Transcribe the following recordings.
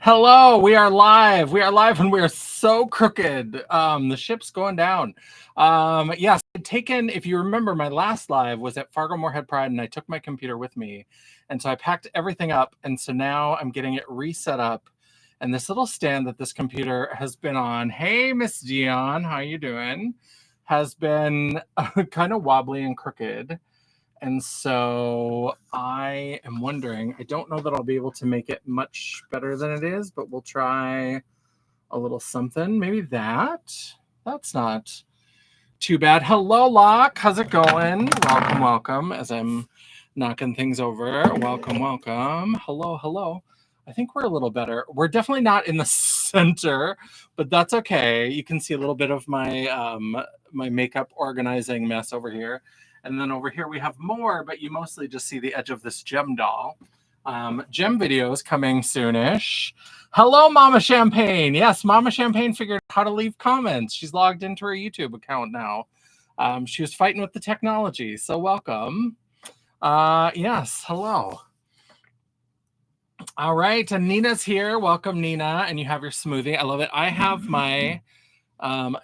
Hello, we are live. We are live and we are so crooked. The ship's going down. Yes, I'd taken, if you remember, my last live was at Fargo Moorhead Pride and I took my computer with me. And so I packed everything up. And so now I'm getting it reset up. And this little stand that this computer has been on, hey, Miss Dion, how you doing? Has been kind of wobbly and crooked. And so I am wondering, I don't know that I'll be able to make it much better than it is, but we'll try a little something. Maybe that. That's not too bad. Hello, Locke. How's it going? Welcome, welcome. As I'm knocking things over. Welcome, welcome. Hello, hello. I think we're a little better. We're definitely not in the center, but that's okay. You can see a little bit of my my makeup organizing mess over here. And then over here we have more, but you mostly just see the edge of this gem doll. Gem videos coming soonish. Hello, Mama Champagne. Yes, Mama Champagne figured out how to leave comments. She's logged into her YouTube account now. She was fighting with the technology, so welcome. Yes, hello. All right, and Nina's here. Welcome, Nina. And you have your smoothie. I love it. I have my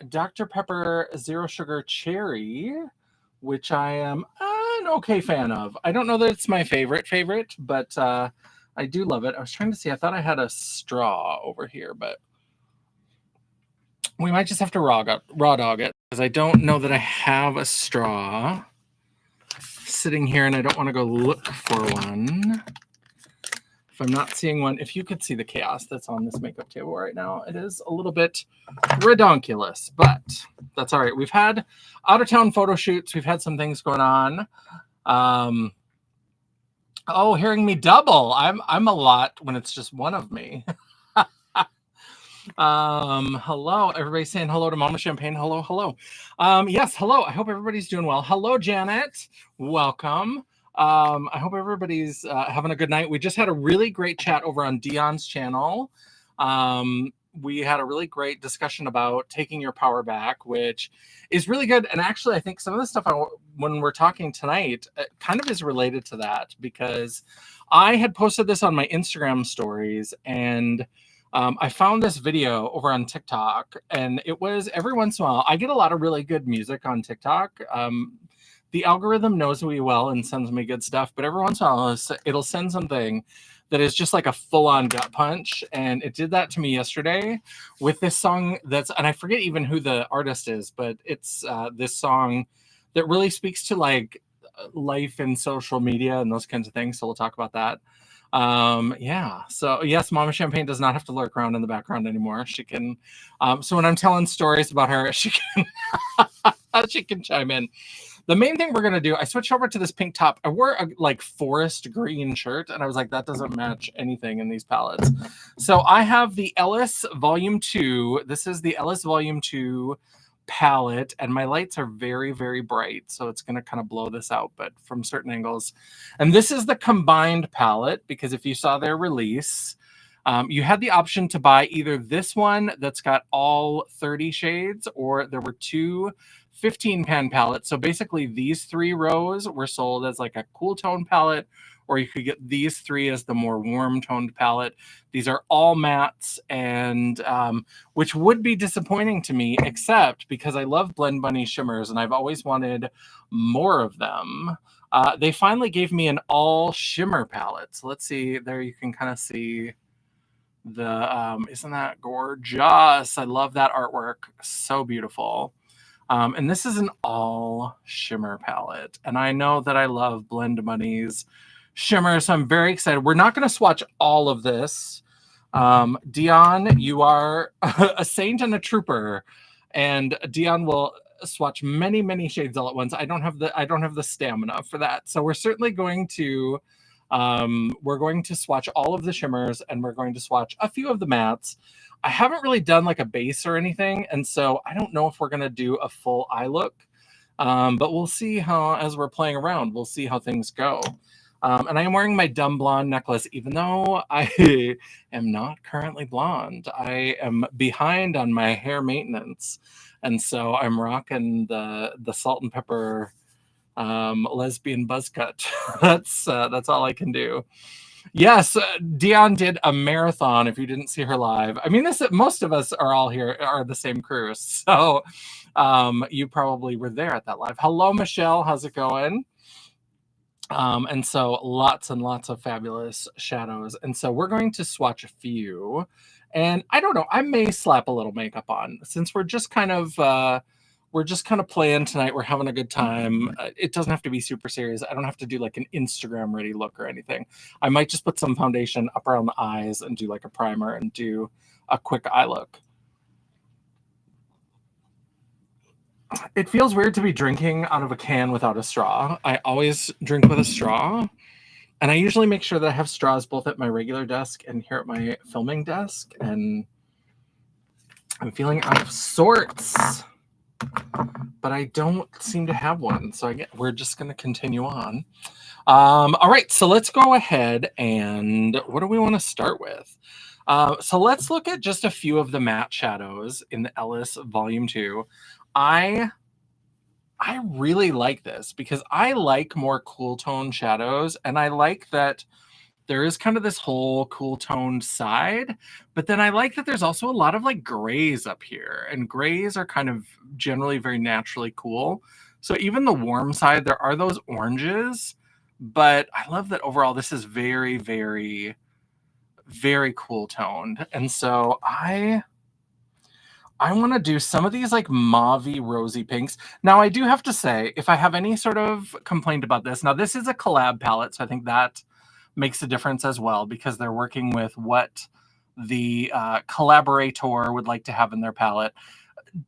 Dr. Pepper Zero Sugar Cherry, which I am an okay fan of. I don't know that it's my favorite, but I do love it. I was trying to see. I thought I had a straw over here, but we might just have to raw dog it because I don't know that I have a straw sitting here, and I don't want to go look for one. If I'm not seeing one, if you could see the chaos that's on this makeup table right now, it is a little bit redonkulous, but that's all right. We've had out-of-town photo shoots. We've had some things going on. Oh, hearing me double. I'm a lot when it's just one of me. Hello, everybody saying hello to Mama Champagne. Hello, hello. Yes, hello. I hope everybody's doing well. Hello, Janet. Welcome. I hope everybody's having a good night. We just had a really great chat over on Dion's channel. We had a really great discussion about taking your power back, which is really good. And actually, I think some of the stuff when we're talking tonight kind of is related to that, because I had posted this on my Instagram stories, and I found this video over on TikTok, and it was every once in a while, I get a lot of really good music on TikTok. The algorithm knows me well and sends me good stuff, but every once in a while it'll send something that is just like a full-on gut punch. And it did that to me yesterday with this song and I forget even who the artist is, but it's this song that really speaks to like life in social media and those kinds of things. So we'll talk about that. Yeah. So yes, Mama Champagne does not have to lurk around in the background anymore. She can. So when I'm telling stories about her, she can she can chime in. The main thing we're going to do, I switched over to this pink top. I wore a like forest green shirt, and I was like, that doesn't match anything in these palettes. So I have the Ellis Volume 2. This is the Ellis Volume 2 palette, and my lights are very, very bright, so it's going to kind of blow this out, but from certain angles. And this is the combined palette, because if you saw their release, you had the option to buy either this one that's got all 30 shades, or there were two 15-pan palettes. So basically these three rows were sold as like a cool tone palette, or you could get these three as the more warm toned palette. These are all mattes, and which would be disappointing to me, except because I love Blend Bunny shimmers and I've always wanted more of them. They finally gave me an all shimmer palette. So let's see, there you can kind of see the isn't that gorgeous? I love that artwork. So beautiful. And this is an all shimmer palette. And I know that I love Blend Bunny's shimmer, so I'm very excited. We're not going to swatch all of this. Dion, you are a saint and a trooper. And Dion will swatch many, many shades all at once. I don't have the stamina for that. So we're certainly going to swatch all of the shimmers, and we're going to swatch a few of the mattes. I haven't really done like a base or anything, and so I don't know if we're going to do a full eye look, but we'll see how, as we're playing around, we'll see how things go. And I am wearing my dumb blonde necklace, even though I am not currently blonde. I am behind on my hair maintenance, and so I'm rocking the salt and pepper lesbian buzz cut. That's all I can do. Yes, Dion did a marathon. If you didn't see her live, I mean, most of us are all here are the same crew, so you probably were there at that live. Hello, Michelle. How's it going? And so lots and lots of fabulous shadows. And so we're going to swatch a few. And I don't know, I may slap a little makeup on since we're just kind of playing tonight. We're having a good time. It doesn't have to be super serious. I don't have to do like an Instagram ready look or anything. I might just put some foundation up around the eyes and do like a primer and do a quick eye look. It feels weird to be drinking out of a can without a straw. I always drink with a straw. And I usually make sure that I have straws both at my regular desk and here at my filming desk. And I'm feeling out of sorts, but I don't seem to have one. So we're just going to continue on. All right, so let's go ahead and what do we want to start with? So let's look at just a few of the matte shadows in the Ellis Volume 2. I really like this because I like more cool tone shadows, and I like that there is kind of this whole cool toned side, but then I like that there's also a lot of like grays up here, and grays are kind of generally very naturally cool. So even the warm side, there are those oranges, but I love that overall this is very, very, very cool toned. And so I want to do some of these like mauvey rosy pinks. Now, I do have to say, if I have any sort of complaint about this, now this is a collab palette, so I think that makes a difference as well because they're working with what the collaborator would like to have in their palette.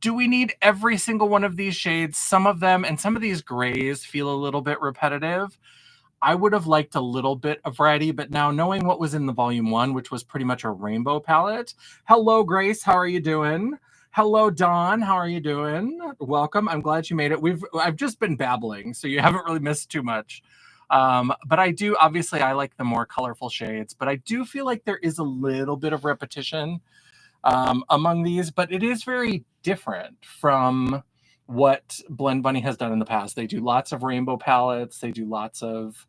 Do we need every single one of these shades? Some of them and some of these grays feel a little bit repetitive. I would have liked a little bit of variety, but now knowing what was in the Volume 1, which was pretty much a rainbow palette. Hello, Grace. How are you doing? Hello, Dawn. How are you doing? Welcome. I'm glad you made it. I've just been babbling, so you haven't really missed too much. But obviously, I like the more colorful shades, but I do feel like there is a little bit of repetition among these, but it is very different from what Blend Bunny has done in the past. They do lots of rainbow palettes. They do lots of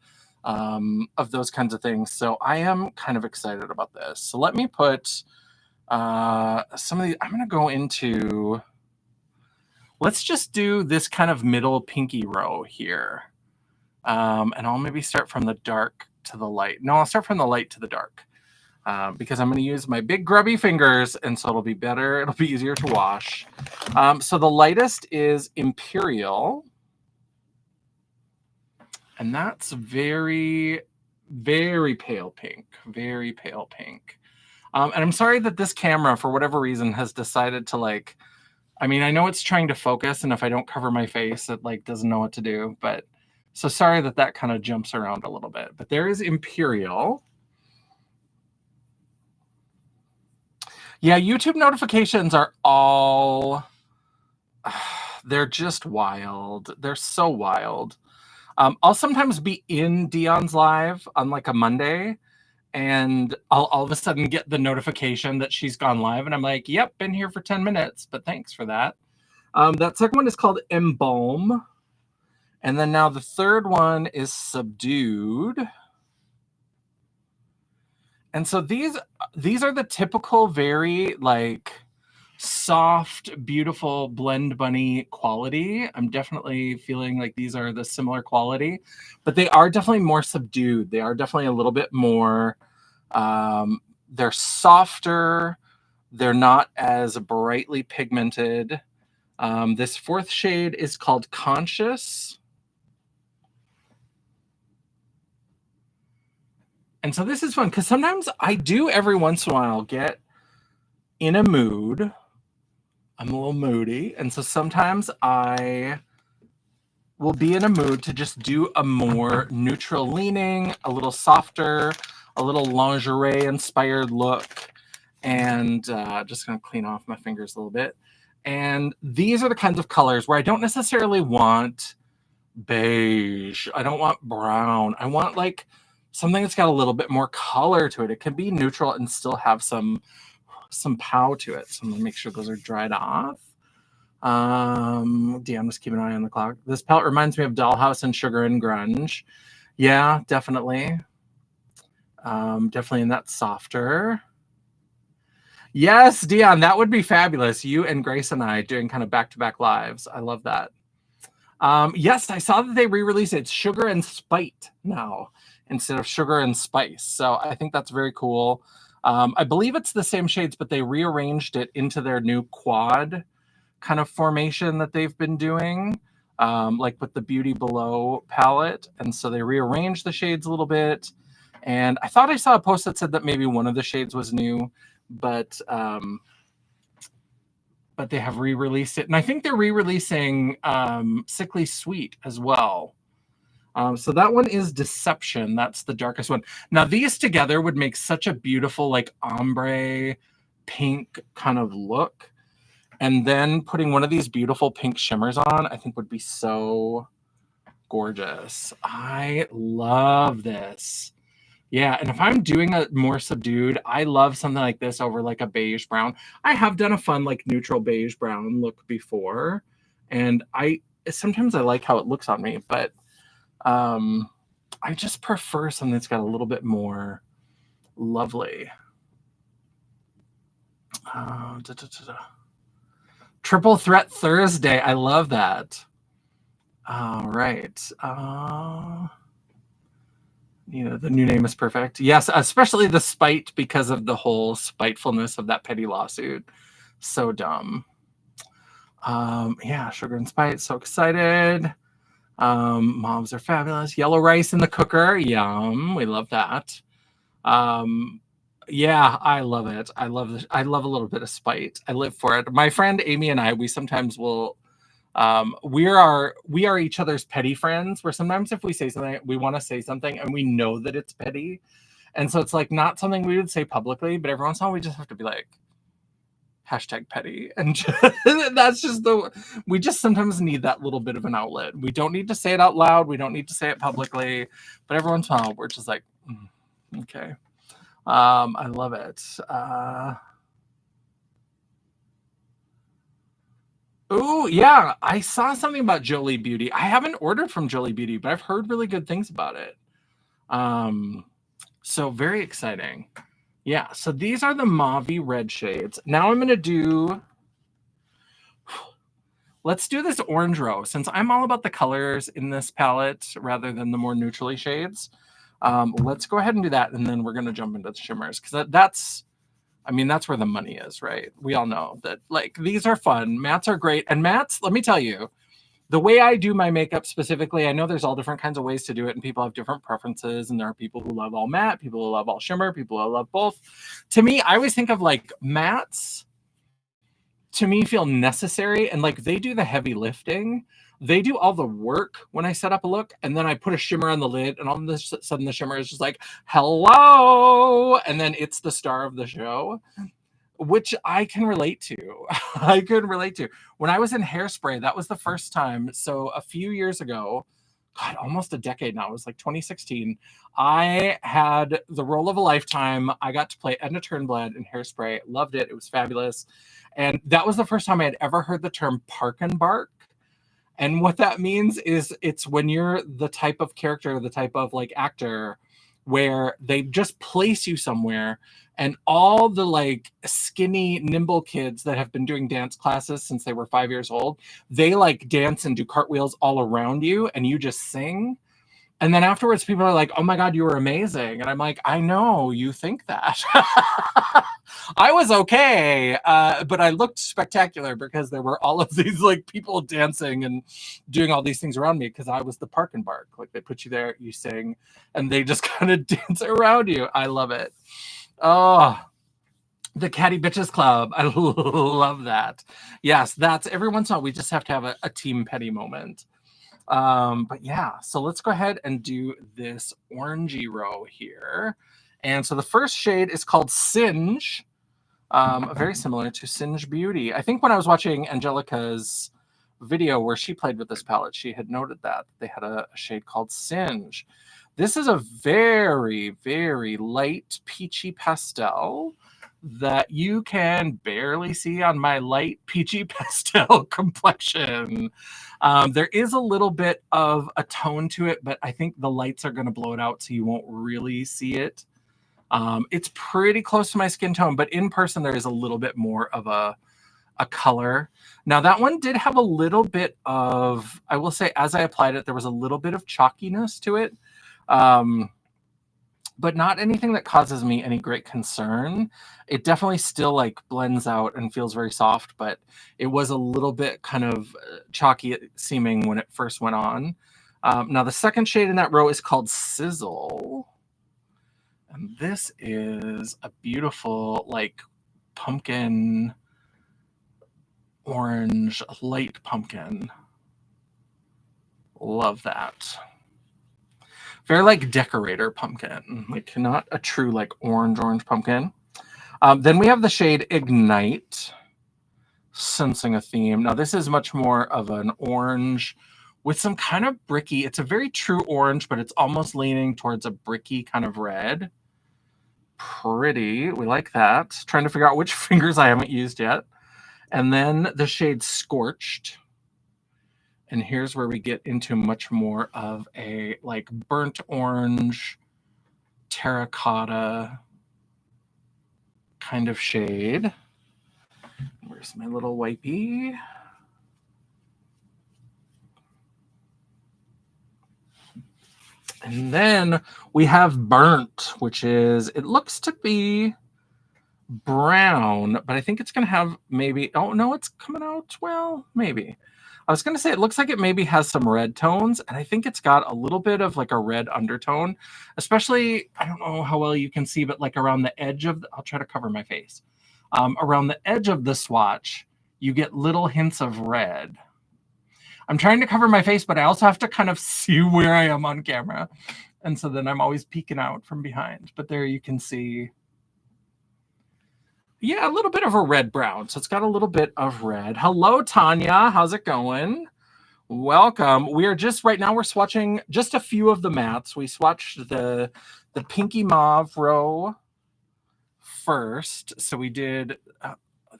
those kinds of things. So I am kind of excited about this. So let me put some of these. I'm going to go into, let's just do this kind of middle pinky row here. And I'll maybe start from the dark to the light. No, I'll start from the light to the dark because I'm going to use my big grubby fingers, and so it'll be better. It'll be easier to wash. So the lightest is Imperial, and that's very, very pale pink, very pale pink. And I'm sorry that this camera, for whatever reason, has decided to like, I mean, I know it's trying to focus, and if I don't cover my face, it like doesn't know what to do, but so sorry that kind of jumps around a little bit. But there is Imperial. Yeah, YouTube notifications are all, they're just wild. They're so wild. I'll sometimes be in Dion's live on like a Monday, and I'll all of a sudden get the notification that she's gone live, and I'm like, yep, been here for 10 minutes, but thanks for that. That second one is called Embalm. And then now the third one is Subdued. And so these are the typical very like soft, beautiful Blend Bunny quality. I'm definitely feeling like these are the similar quality, but they are definitely more subdued. They are definitely a little bit more, they're softer. They're not as brightly pigmented. This fourth shade is called Conscious. And so this is fun because sometimes I do every once in a while get in a mood. I'm a little moody. And so sometimes I will be in a mood to just do a more neutral leaning, a little softer, a little lingerie inspired look. And just going to clean off my fingers a little bit. And these are the kinds of colors where I don't necessarily want beige. I don't want brown. I want like something that's got a little bit more color to it. It can be neutral and still have some pow to it. So I'm gonna make sure those are dried off. I'm just keeping an eye on the clock. This palette reminds me of Dollhouse and Sugar and Grunge. Yeah, definitely. Definitely in that softer. Yes, Dion, that would be fabulous. You and Grace and I doing kind of back-to-back lives. I love that. Yes, I saw that they re-released it. It's Sugar and Spite now instead of Sugar and Spice. So I think that's very cool. I believe it's the same shades, but they rearranged it into their new quad kind of formation that they've been doing, like with the Beauty Below palette. And so they rearranged the shades a little bit. And I thought I saw a post that said that maybe one of the shades was new, but they have re-released it. And I think they're re-releasing Sickly Sweet as well. So that one is Deception. That's the darkest one. Now these together would make such a beautiful like ombre pink kind of look. And then putting one of these beautiful pink shimmers on, I think would be so gorgeous. I love this. Yeah, and if I'm doing a more subdued, I love something like this over like a beige brown. I have done a fun like neutral beige brown look before, and sometimes I like how it looks on me, but I just prefer something that's got a little bit more lovely. Triple Threat Thursday. I love that. All right. The new name is perfect. Yes, especially the spite because of the whole spitefulness of that petty lawsuit. So dumb. Yeah, Sugar and Spite. So excited. Moms are fabulous. Yellow rice in the cooker. Yum. We love that. Yeah, I love it. I love a little bit of spite. I live for it. My friend Amy and I, we sometimes will we are each other's petty friends, where sometimes if we say something, we want to say something and we know that it's petty. And so it's like not something we would say publicly, but every once in a while we just have to be like, #petty. And we just sometimes need that little bit of an outlet. We don't need to say it out loud. We don't need to say it publicly, but every once in a while we're just like, okay. I love it. Oh, yeah. I saw something about Jolie Beauty. I haven't ordered from Jolie Beauty, but I've heard really good things about it. So very exciting. Yeah, so these are the mauve red shades. Now I'm going to do... Let's do this orange row. Since I'm all about the colors in this palette rather than the more neutrally shades, let's go ahead and do that, and then we're going to jump into the shimmers, because that's where the money is, right? We all know that, like, these are fun. Mattes are great. And mattes, let me tell you, the way I do my makeup specifically, I know there's all different kinds of ways to do it, and people have different preferences, and there are people who love all matte, people who love all shimmer, people who love both. To me, I always think of, like, mattes, to me, feel necessary, and, like, they do the heavy lifting. They do all the work when I set up a look, and then I put a shimmer on the lid, and all of a sudden the shimmer is just like, hello, and then it's the star of the show, which I can relate to. I could relate to. When I was in Hairspray, that was the first time. So a few years ago, God, almost a decade now, it was like 2016, I had the role of a lifetime. I got to play Edna Turnblad in Hairspray. Loved it. It was fabulous. And that was the first time I had ever heard the term park and bark. And what that means is it's when you're the type of character, the type of like actor where they just place you somewhere, and all the like skinny, nimble kids that have been doing dance classes since they were 5 years old, they like dance and do cartwheels all around you, and you just sing. And then afterwards, people are like, oh my God, you were amazing. And I'm like, I know you think that. I was okay, but I looked spectacular because there were all of these like people dancing and doing all these things around me, because I was the park and bark. Like, they put you there, you sing, and they just kind of dance around you. I love it. Oh, the Catty Bitches Club. I love that. Yes, that's every once in a while we just have to have a team petty moment. But yeah, so let's go ahead and do this orangey row here. And so the first shade is called Singe, very similar to Singe Beauty. I think when I was watching Angelica's video where she played with this palette, she had noted that they had a shade called Singe. This is a very, very light peachy pastel that you can barely see on my light peachy pastel complexion. There is a little bit of a tone to it, but I think the lights are going to blow it out, so you won't really see it. It's pretty close to my skin tone, but in person there is a little bit more of a color. Now that one did have a little bit of, I will say, as I applied it, there was a little bit of chalkiness to it. But not anything that causes me any great concern. It definitely still like blends out and feels very soft, but it was a little bit kind of chalky seeming when it first went on. Now the second shade in that row is called Sizzle. And this is a beautiful like pumpkin orange, light pumpkin. Love that. Very like decorator pumpkin, like not a true like orange pumpkin. Then we have the shade Ignite, sensing a theme. Now this is much more of an orange with some kind of bricky. It's a very true orange, but it's almost leaning towards a bricky kind of red. Pretty, we like that. Trying to figure out which fingers I haven't used yet. And then the shade Scorched. And here's where we get into much more of a like burnt orange, terracotta kind of shade. Where's my little wipey? And then we have Burnt, which is, it looks to be brown, but I think it's going to have maybe, oh no, it's coming out, well, maybe. I was going to say it looks like it maybe has some red tones, and I think it's got a little bit of like a red undertone, especially, I don't know how well you can see, but like around the edge of, I'll try to cover my face. Around the edge of the swatch, you get little hints of red. I'm trying to cover my face, but I also have to kind of see where I am on camera. And so then I'm always peeking out from behind. But there you can see, yeah, a little bit of a red brown. So it's got a little bit of red. Hello, Tanya. How's it going? Welcome. We are just, right now we're swatching just a few of the mattes. We swatched the pinky mauve row first. So we did,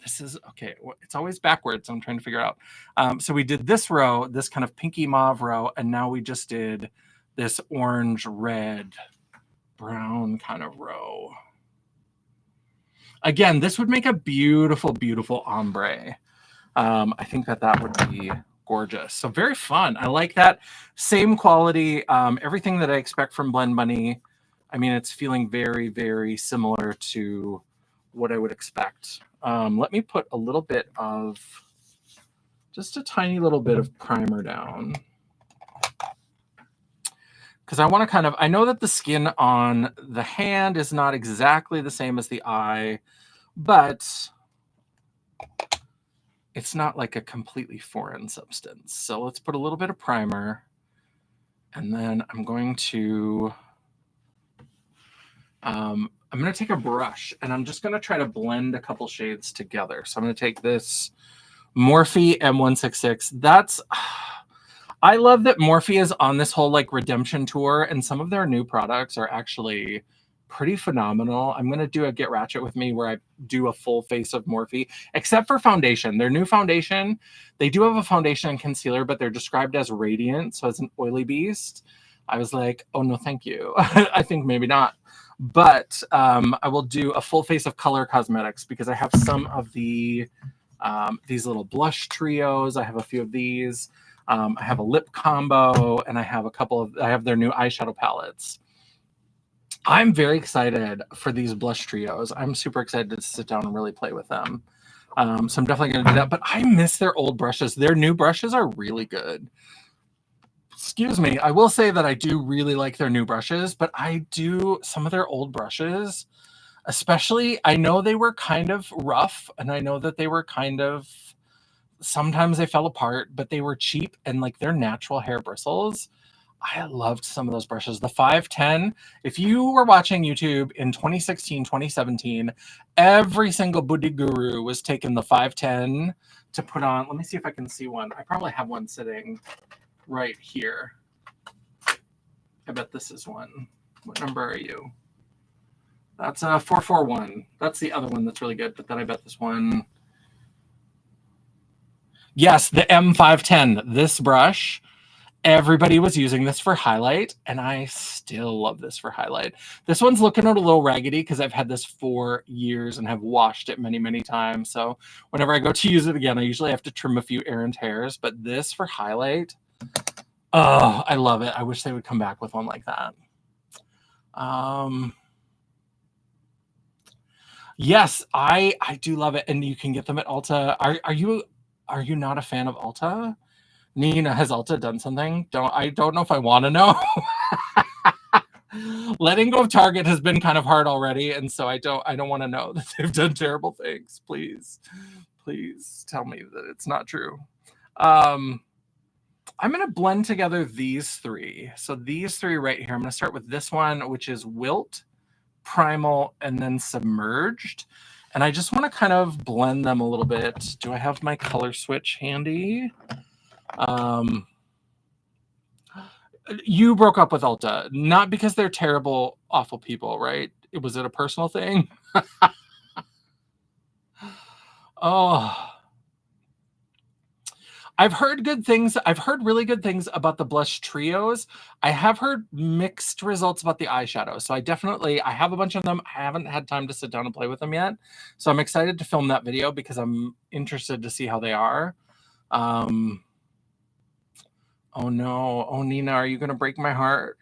this is, okay, it's always backwards. So I'm trying to figure it out. So we did this row, this kind of pinky mauve row, and now we just did this orange, red, brown kind of row. Again, this would make a beautiful, beautiful ombre. I think that would be gorgeous. So very fun. I like that. Same quality. Everything that I expect from Blend Bunny. I mean, it's feeling very, very similar to what I would expect. Let me put a little bit of, just a tiny little bit of primer down. Because I want to kind of, I know that the skin on the hand is not exactly the same as the eye, but it's not like a completely foreign substance. So let's put a little bit of primer. And then I'm going to, I'm going to take a brush and I'm just going to try to blend a couple shades together. So I'm going to take this Morphe M166. That's, I love that Morphe is on this whole like redemption tour, and some of their new products are actually pretty phenomenal. I'm going to do a Get Ratchet with Me where I do a full face of Morphe, except for foundation. Their new foundation, they do have a foundation and concealer, but they're described as radiant, so as an oily beast. I was like, oh no, thank you. I think maybe not. But I will do a full face of color cosmetics because I have some of the these little blush trios. I have a few of these. I have a lip combo, and I have a couple of, I have their new eyeshadow palettes. I'm very excited for these blush trios. I'm super excited to sit down and really play with them. So I'm definitely going to do that, but I miss their old brushes. Their new brushes are really good. Excuse me. I will say that I do really like their new brushes, but I do some of their old brushes, especially, I know they were kind of rough, and I know that they were kind of, sometimes they fell apart, but they were cheap, and like their natural hair bristles, I loved some of those brushes. The 510, if you were watching YouTube in 2016, 2017, every single Buddhi guru was taking the 510 to put on. Let me see if I can see one. I probably have one sitting right here. I bet this is one. What number are you? That's a 441. That's the other one that's really good, but then I bet this one. Yes, the M510. This brush Everybody was using this for highlight, and I still love this for highlight. This one's looking a little raggedy because I've had this for years and have washed it many, many times. So whenever I go to use it again, I usually have to trim a few errant hairs. But this for highlight, oh, I love it. I wish they would come back with one like that. Yes, I do love it, and you can get them at Ulta. Are you not a fan of Ulta? Nina, has Ulta done something? I don't know if I want to know. Letting go of Target has been kind of hard already, and so I don't want to know that they've done terrible things. Please tell me that it's not true. I'm going to blend together these three. So these three right here, I'm going to start with this one, which is Wilt, Primal, and then Submerged. And I just want to kind of blend them a little bit. Do I have my color switch handy? You broke up with Ulta, not because they're terrible, awful people, right? Was it a personal thing? Oh, I've heard good things. I've heard really good things about the blush trios. I have heard mixed results about the eyeshadow. So I have a bunch of them. I haven't had time to sit down and play with them yet. So I'm excited to film that video because I'm interested to see how they are. Oh no. Oh, Nina, are you going to break my heart?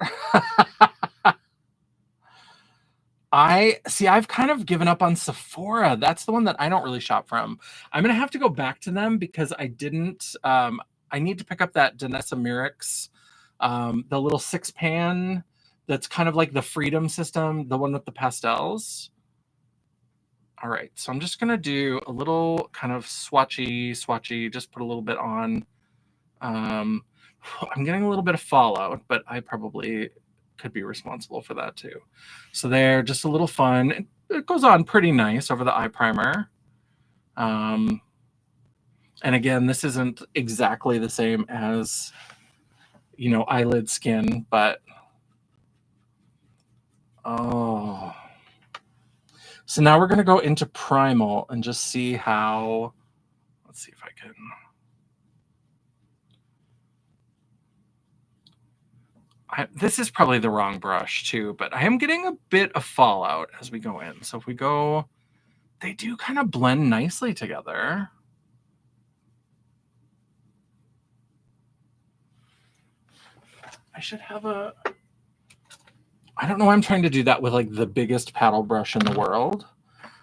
I've kind of given up on Sephora. That's the one that I don't really shop from. I'm going to have to go back to them because I didn't, I need to pick up that Danessa Myricks, the little 6-pan that's kind of like the Freedom system, the one with the pastels. All right, so I'm just going to do a little kind of swatchy, just put a little bit on. I'm getting a little bit of fallout, but I probably could be responsible for that too. So they're just a little fun. It goes on pretty nice over the eye primer. And again, this isn't exactly the same as, eyelid skin, but oh. So now we're going to go into Primal and just see how, let's see if I can. This is probably the wrong brush too, but I am getting a bit of fallout as we go in. So if we go, they do kind of blend nicely together. I should have I don't know why I'm trying to do that with like the biggest paddle brush in the world.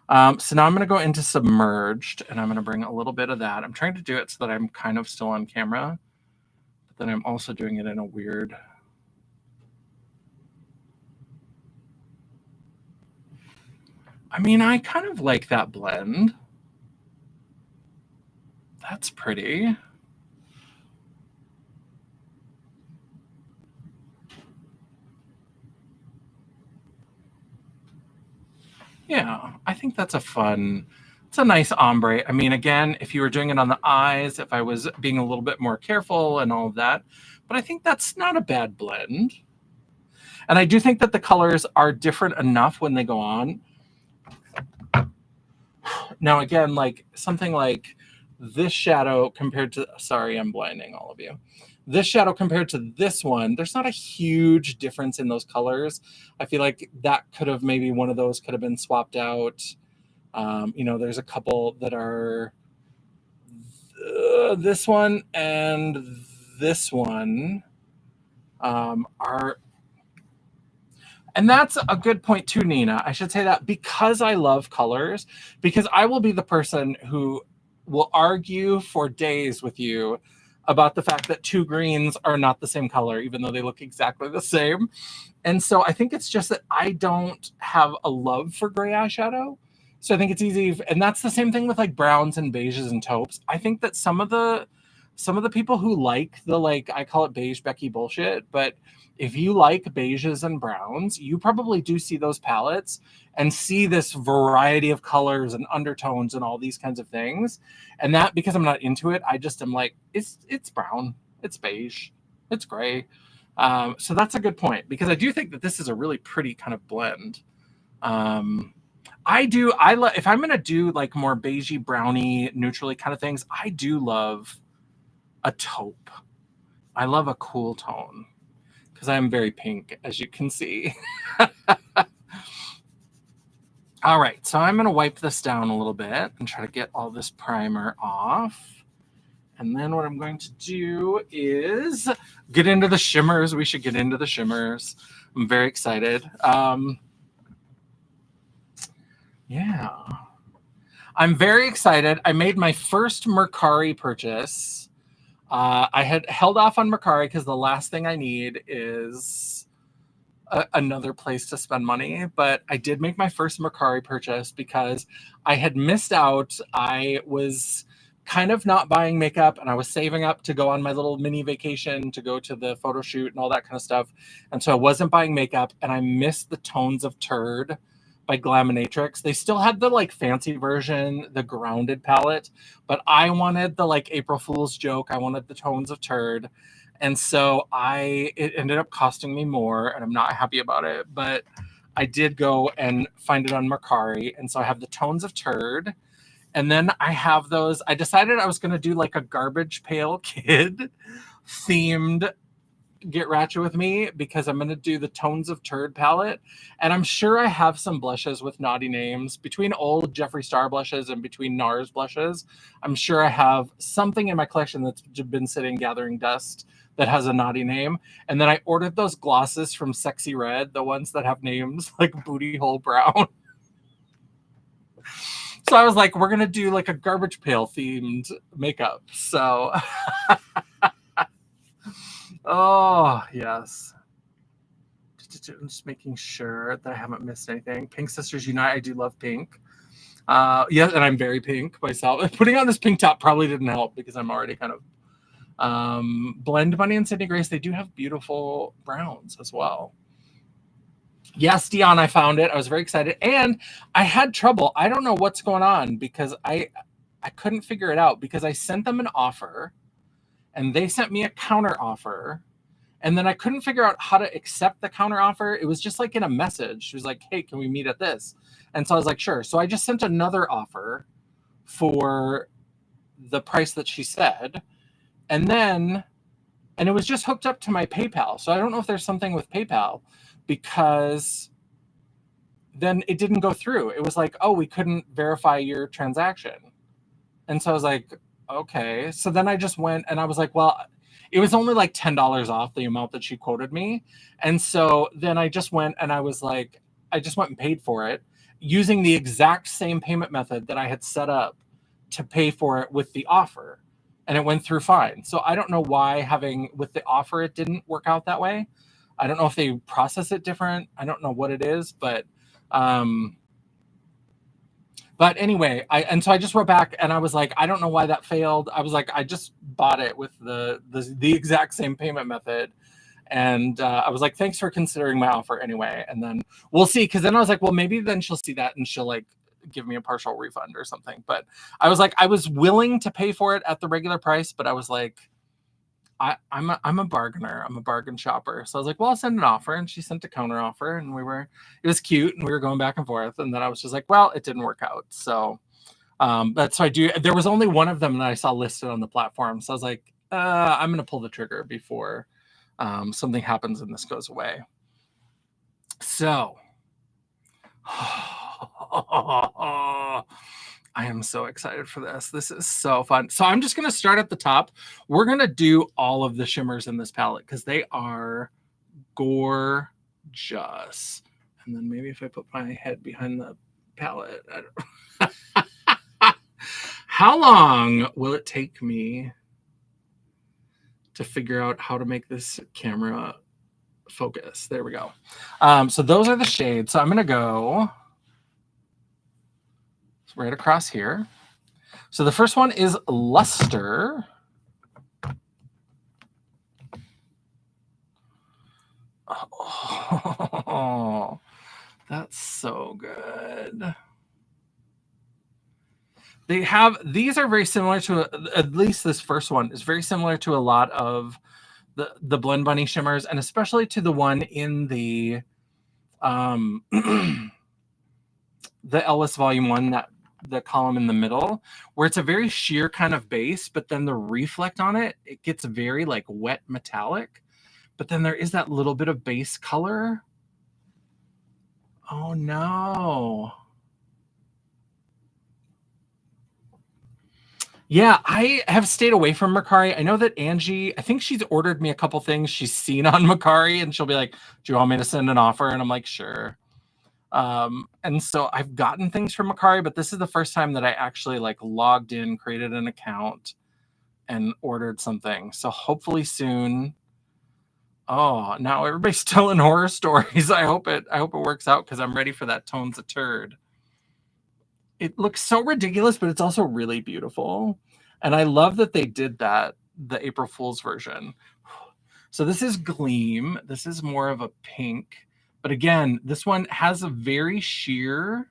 So now I'm going to go into Submerged, and I'm going to bring a little bit of that. I'm trying to do it so that I'm kind of still on camera, but then I'm also doing it in a weird... I mean, I kind of like that blend. That's pretty. Yeah, I think that's it's a nice ombre. I mean, again, if you were doing it on the eyes, if I was being a little bit more careful and all of that, but I think that's not a bad blend. And I do think that the colors are different enough when they go on. Now, again, like something like this shadow compared to, sorry, I'm blinding all of you. This shadow compared to this one, there's not a huge difference in those colors. I feel like that could have, maybe one of those could have been swapped out. There's a couple that are this one and this one are, and that's a good point too, Nina. I should say that because I love colors, because I will be the person who will argue for days with you about the fact that two greens are not the same color, even though they look exactly the same. And so I think it's just that I don't have a love for gray eyeshadow. So I think it's easy. And that's the same thing with like browns and beiges and taupes. I think that some of the people who like I call it beige Becky bullshit, but if you like beiges and browns, you probably do see those palettes and see this variety of colors and undertones and all these kinds of things. And that, because I'm not into it, I just am like, it's brown, it's beige, it's gray. So that's a good point, because I do think that this is a really pretty kind of blend. If I'm going to do like more beigey, browny, neutrally kind of things, I do love a taupe. I love a cool tone because I'm very pink, as you can see. All right, so I'm going to wipe this down a little bit and try to get all this primer off. And then what I'm going to do is get into the shimmers. We should get into the shimmers. I'm very excited. Yeah. I'm very excited. I made my first Mercari purchase. I had held off on Mercari because the last thing I need is another place to spend money. But I did make my first Mercari purchase because I had missed out. I was kind of not buying makeup, and I was saving up to go on my little mini vacation to go to the photo shoot and all that kind of stuff. And so I wasn't buying makeup, and I missed the Tones of Turd by Glaminatrix. They still had the like fancy version, the grounded palette, but I wanted the like April Fool's joke. I wanted the Tones of Turd. And so it ended up costing me more, and I'm not happy about it, but I did go and find it on Mercari. And so I have the Tones of Turd. And then I have those. I decided I was going to do like a Garbage Pail Kid themed Get Ratchet With Me because I'm going to do the Tones of Turd palette. And I'm sure I have some blushes with naughty names between old Jeffree Star blushes and between NARS blushes. I'm sure I have something in my collection that's been sitting gathering dust that has a naughty name. And then I ordered those glosses from Sexy Red, the ones that have names like Booty Hole Brown. So I was like, we're going to do like a garbage pail themed makeup. So, oh, yes. I'm just making sure that I haven't missed anything. Pink Sisters Unite. I do love pink. Yes, and I'm very pink myself. Putting on this pink top probably didn't help because I'm already kind of Blend Bunny and Sydney Grace. They do have beautiful browns as well. Yes, Dion, I found it. I was very excited. And I had trouble. I don't know what's going on because I couldn't figure it out because I sent them an offer and they sent me a counter offer. And then I couldn't figure out how to accept the counter offer. It was just like in a message. She was like, hey, can we meet at this? And so I was like, sure. So I just sent another offer for the price that she said. And it was just hooked up to my PayPal. So I don't know if there's something with PayPal, because then it didn't go through. It was like, oh, we couldn't verify your transaction. And so I was like, okay. So then I just went and I was like, well, it was only like $10 off the amount that she quoted me. And so then I just went and I was like, I just went and paid for it using the exact same payment method that I had set up to pay for it with the offer. And it went through fine. So I don't know why with the offer, it didn't work out that way. I don't know if they process it different. I don't know what it is, but anyway, so I just wrote back and I was like, I don't know why that failed. I was like, I just bought it with the exact same payment method. And I was like, thanks for considering my offer anyway. And then we'll see. Because then I was like, well, maybe then she'll see that and she'll like give me a partial refund or something. But I was like, I was willing to pay for it at the regular price, but I was like, I'm a bargainer. I'm a bargain shopper. So I was like, well, I'll send an offer. And she sent a counter offer and it was cute and we were going back and forth. And then I was just like, well, it didn't work out. So there was only one of them that I saw listed on the platform. So I was like, I'm going to pull the trigger before something happens and this goes away. So I am so excited for this. This is so fun. So I'm just going to start at the top. We're going to do all of the shimmers in this palette because they are gorgeous. And then maybe if I put my head behind the palette, I don't How long will it take me to figure out how to make this camera focus? There we go. So those are the shades. So I'm going to go right across here. So the first one is Luster. Oh, that's so good. These are very similar to, at least this first one is very similar to a lot of the Blend Bunny shimmers, and especially to the one in the the Ellis Volume 1 that the column in the middle, where it's a very sheer kind of base, but then the reflect on it, it gets very like wet metallic, but then there is that little bit of base color. Oh no. Yeah, I have stayed away from Mercari. I know that Angie, I think she's ordered me a couple things she's seen on Mercari, and she'll be like, do you want me to send an offer? And I'm like, sure. And so I've gotten things from Mercari, but this is the first time that I actually like logged in, created an account, and ordered something. So hopefully soon. Oh, now everybody's still in horror stories. I hope it works out, because I'm ready for that Tone's a Turd. It looks so ridiculous, but it's also really beautiful. And I love that they did that, the April Fool's version. So this is Gleam. This is more of a pink. But again, this one has a very sheer.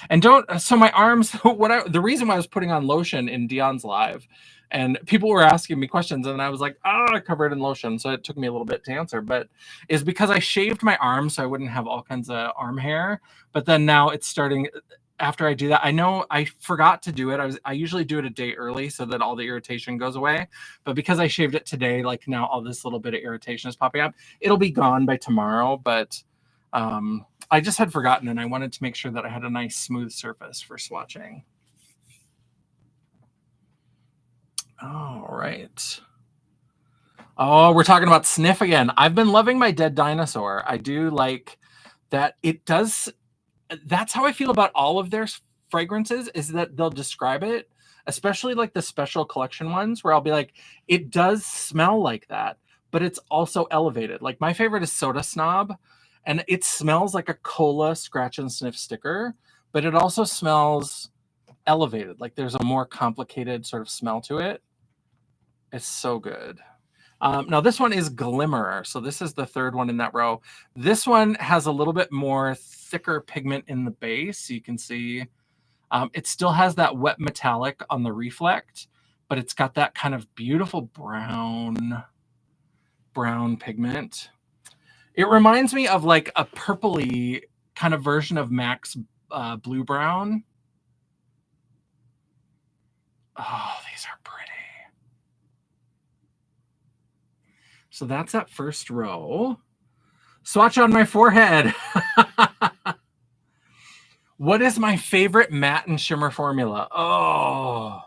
And so my arms, the reason why I was putting on lotion in Dion's live, and people were asking me questions, and I was like, I covered in lotion. So it took me a little bit to answer, but is because I shaved my arms so I wouldn't have all kinds of arm hair. But then now it's starting. After I do that, I know I forgot to do it. I usually do it a day early so that all the irritation goes away. But because I shaved it today, like now all this little bit of irritation is popping up. It'll be gone by tomorrow, but I just had forgotten, and I wanted to make sure that I had a nice smooth surface for swatching. All right. Oh, we're talking about sniff again. I've been loving my Dead Dinosaur. I do like that it does. That's how I feel about all of their fragrances, is that they'll describe it, especially like the special collection ones, where I'll be like, it does smell like that, but it's also elevated. Like my favorite is Soda Snob, and it smells like a cola scratch and sniff sticker, but it also smells elevated. Like there's a more complicated sort of smell to it. It's so good. Now this one is Glimmer. So this is the third one in that row. This one has a little bit more thicker pigment in the base. So you can see it still has that wet metallic on the reflect, but it's got that kind of beautiful brown pigment. It reminds me of like a purpley kind of version of MAC's Blue Brown. Oh, these are pretty. So that's that first row. Swatch on my forehead. What is my favorite matte and shimmer formula? Oh,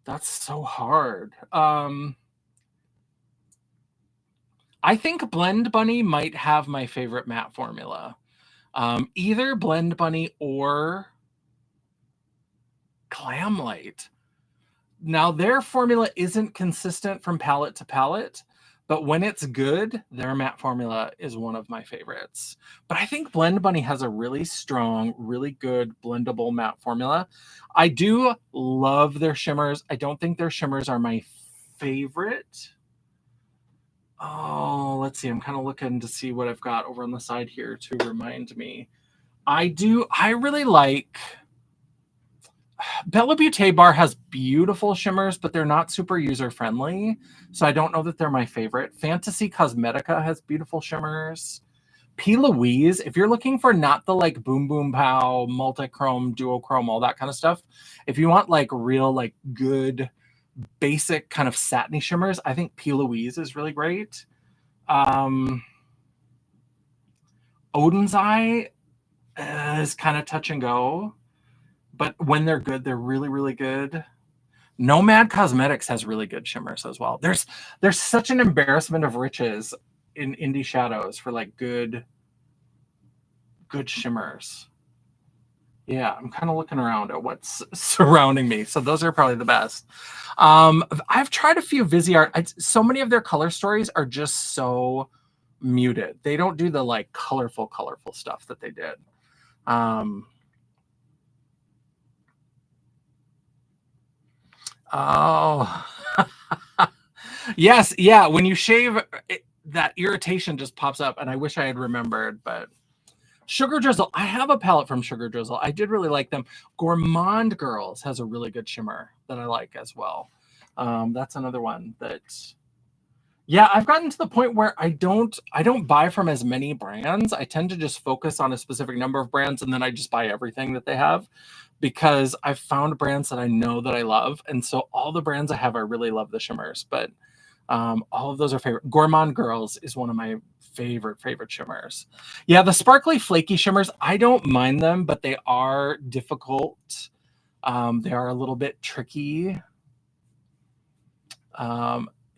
that's so hard. I think Blend Bunny might have my favorite matte formula. Either Blend Bunny or Glamlight. Now, their formula isn't consistent from palette to palette, but when it's good, their matte formula is one of my favorites. But I think Blend Bunny has a really strong, really good blendable matte formula. I do love their shimmers. I don't think their shimmers are my favorite. Oh, let's see. I'm kind of looking to see what I've got over on the side here to remind me. I really like... Bella Beauté Bar has beautiful shimmers, but they're not super user-friendly, so I don't know that they're my favorite. Fantasy Cosmetica has beautiful shimmers. P. Louise, if you're looking for not the like boom boom pow, multi-chrome, duochrome, all that kind of stuff, if you want like real like good basic kind of satiny shimmers, I think P. Louise is really great. Odin's Eye is kind of touch and go. But when they're good, they're really, really good. Nomad Cosmetics has really good shimmers as well. There's such an embarrassment of riches in Indie Shadows for like good shimmers. Yeah, I'm kind of looking around at what's surrounding me. So those are probably the best. I've tried a few Viseart. So many of their color stories are just so muted. They don't do the like colorful stuff that they did. Oh, yes. Yeah. When you shave, that irritation just pops up, and I wish I had remembered, but Sugar Drizzle. I have a palette from Sugar Drizzle. I did really like them. Gourmand Girls has a really good shimmer that I like as well. That's another one that, Yeah, I've gotten to the point where I don't buy from as many brands. I tend to just focus on a specific number of brands, and then I just buy everything that they have, because I've found brands that I know that I love. And so all the brands I have, I really love the shimmers, but all of those are favorite. Gourmand Girls is one of my favorite shimmers. Yeah, the sparkly flaky shimmers, I don't mind them, but they are difficult. They are a little bit tricky.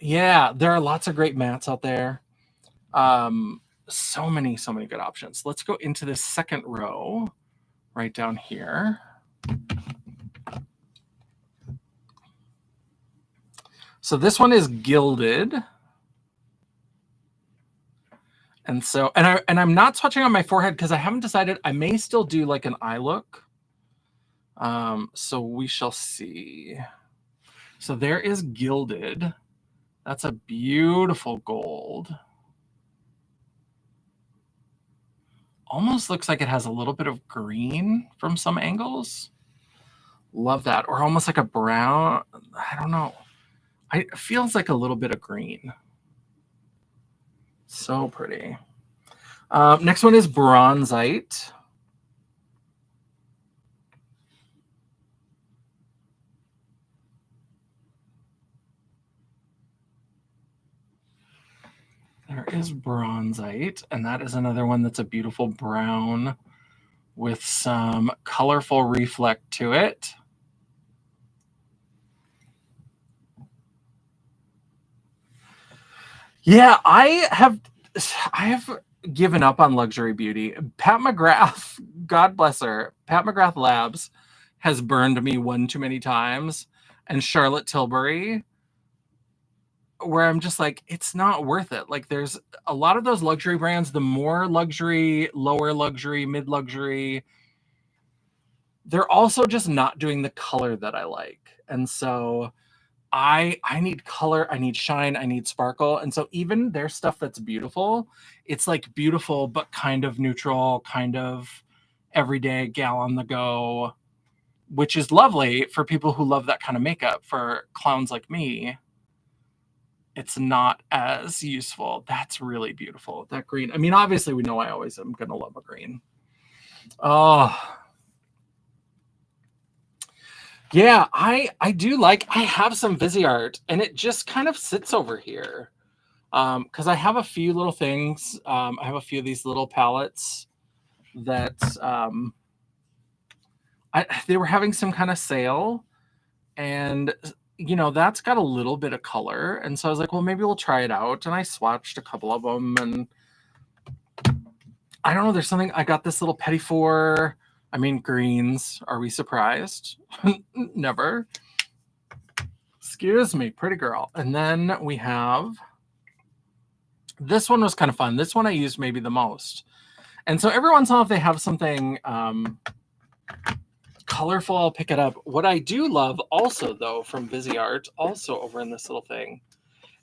Yeah, there are lots of great mattes out there. So many good options. Let's go into this second row right down here. So this one is gilded. And so, and I'm not swatching on my forehead because I haven't decided. I may still do like an eye look. So we shall see. So there is gilded. That's a beautiful gold. Almost looks like it has a little bit of green from some angles. Love that. Or almost like a brown. I don't know. It feels like a little bit of green. So pretty. Next one is bronzite. There is bronzite, and that is another one that's a beautiful brown with some colorful reflect to it. Yeah, I have given up on luxury beauty. Pat McGrath, God bless her, Pat McGrath Labs has burned me one too many times, and Charlotte Tilbury, where I'm just like, it's not worth it. Like, there's a lot of those luxury brands, the more luxury, lower luxury, mid luxury, they're also just not doing the color that I like. And so I need color, I need shine, I need sparkle. And so even their stuff that's beautiful, it's like beautiful, but kind of neutral, kind of everyday gal on the go, which is lovely for people who love that kind of makeup. For clowns like me, it's not as useful. That's really beautiful. That green. I mean, obviously we know I always am going to love a green. Oh, yeah, I do like, I have some Viseart, and it just kind of sits over here. Because I have a few little things. I have a few of these little palettes that they were having some kind of sale, and you know, that's got a little bit of color. And so I was like, well, maybe we'll try it out. And I swatched a couple of them, and I don't know, there's something, I got this little Petit Four. I mean, greens. Are we surprised? Never. Excuse me, pretty girl. And then we have, this one was kind of fun. This one I used maybe the most. And so every once in a while, if they have something colorful, I'll pick it up. What I do love also, though, from Viseart, also over in this little thing,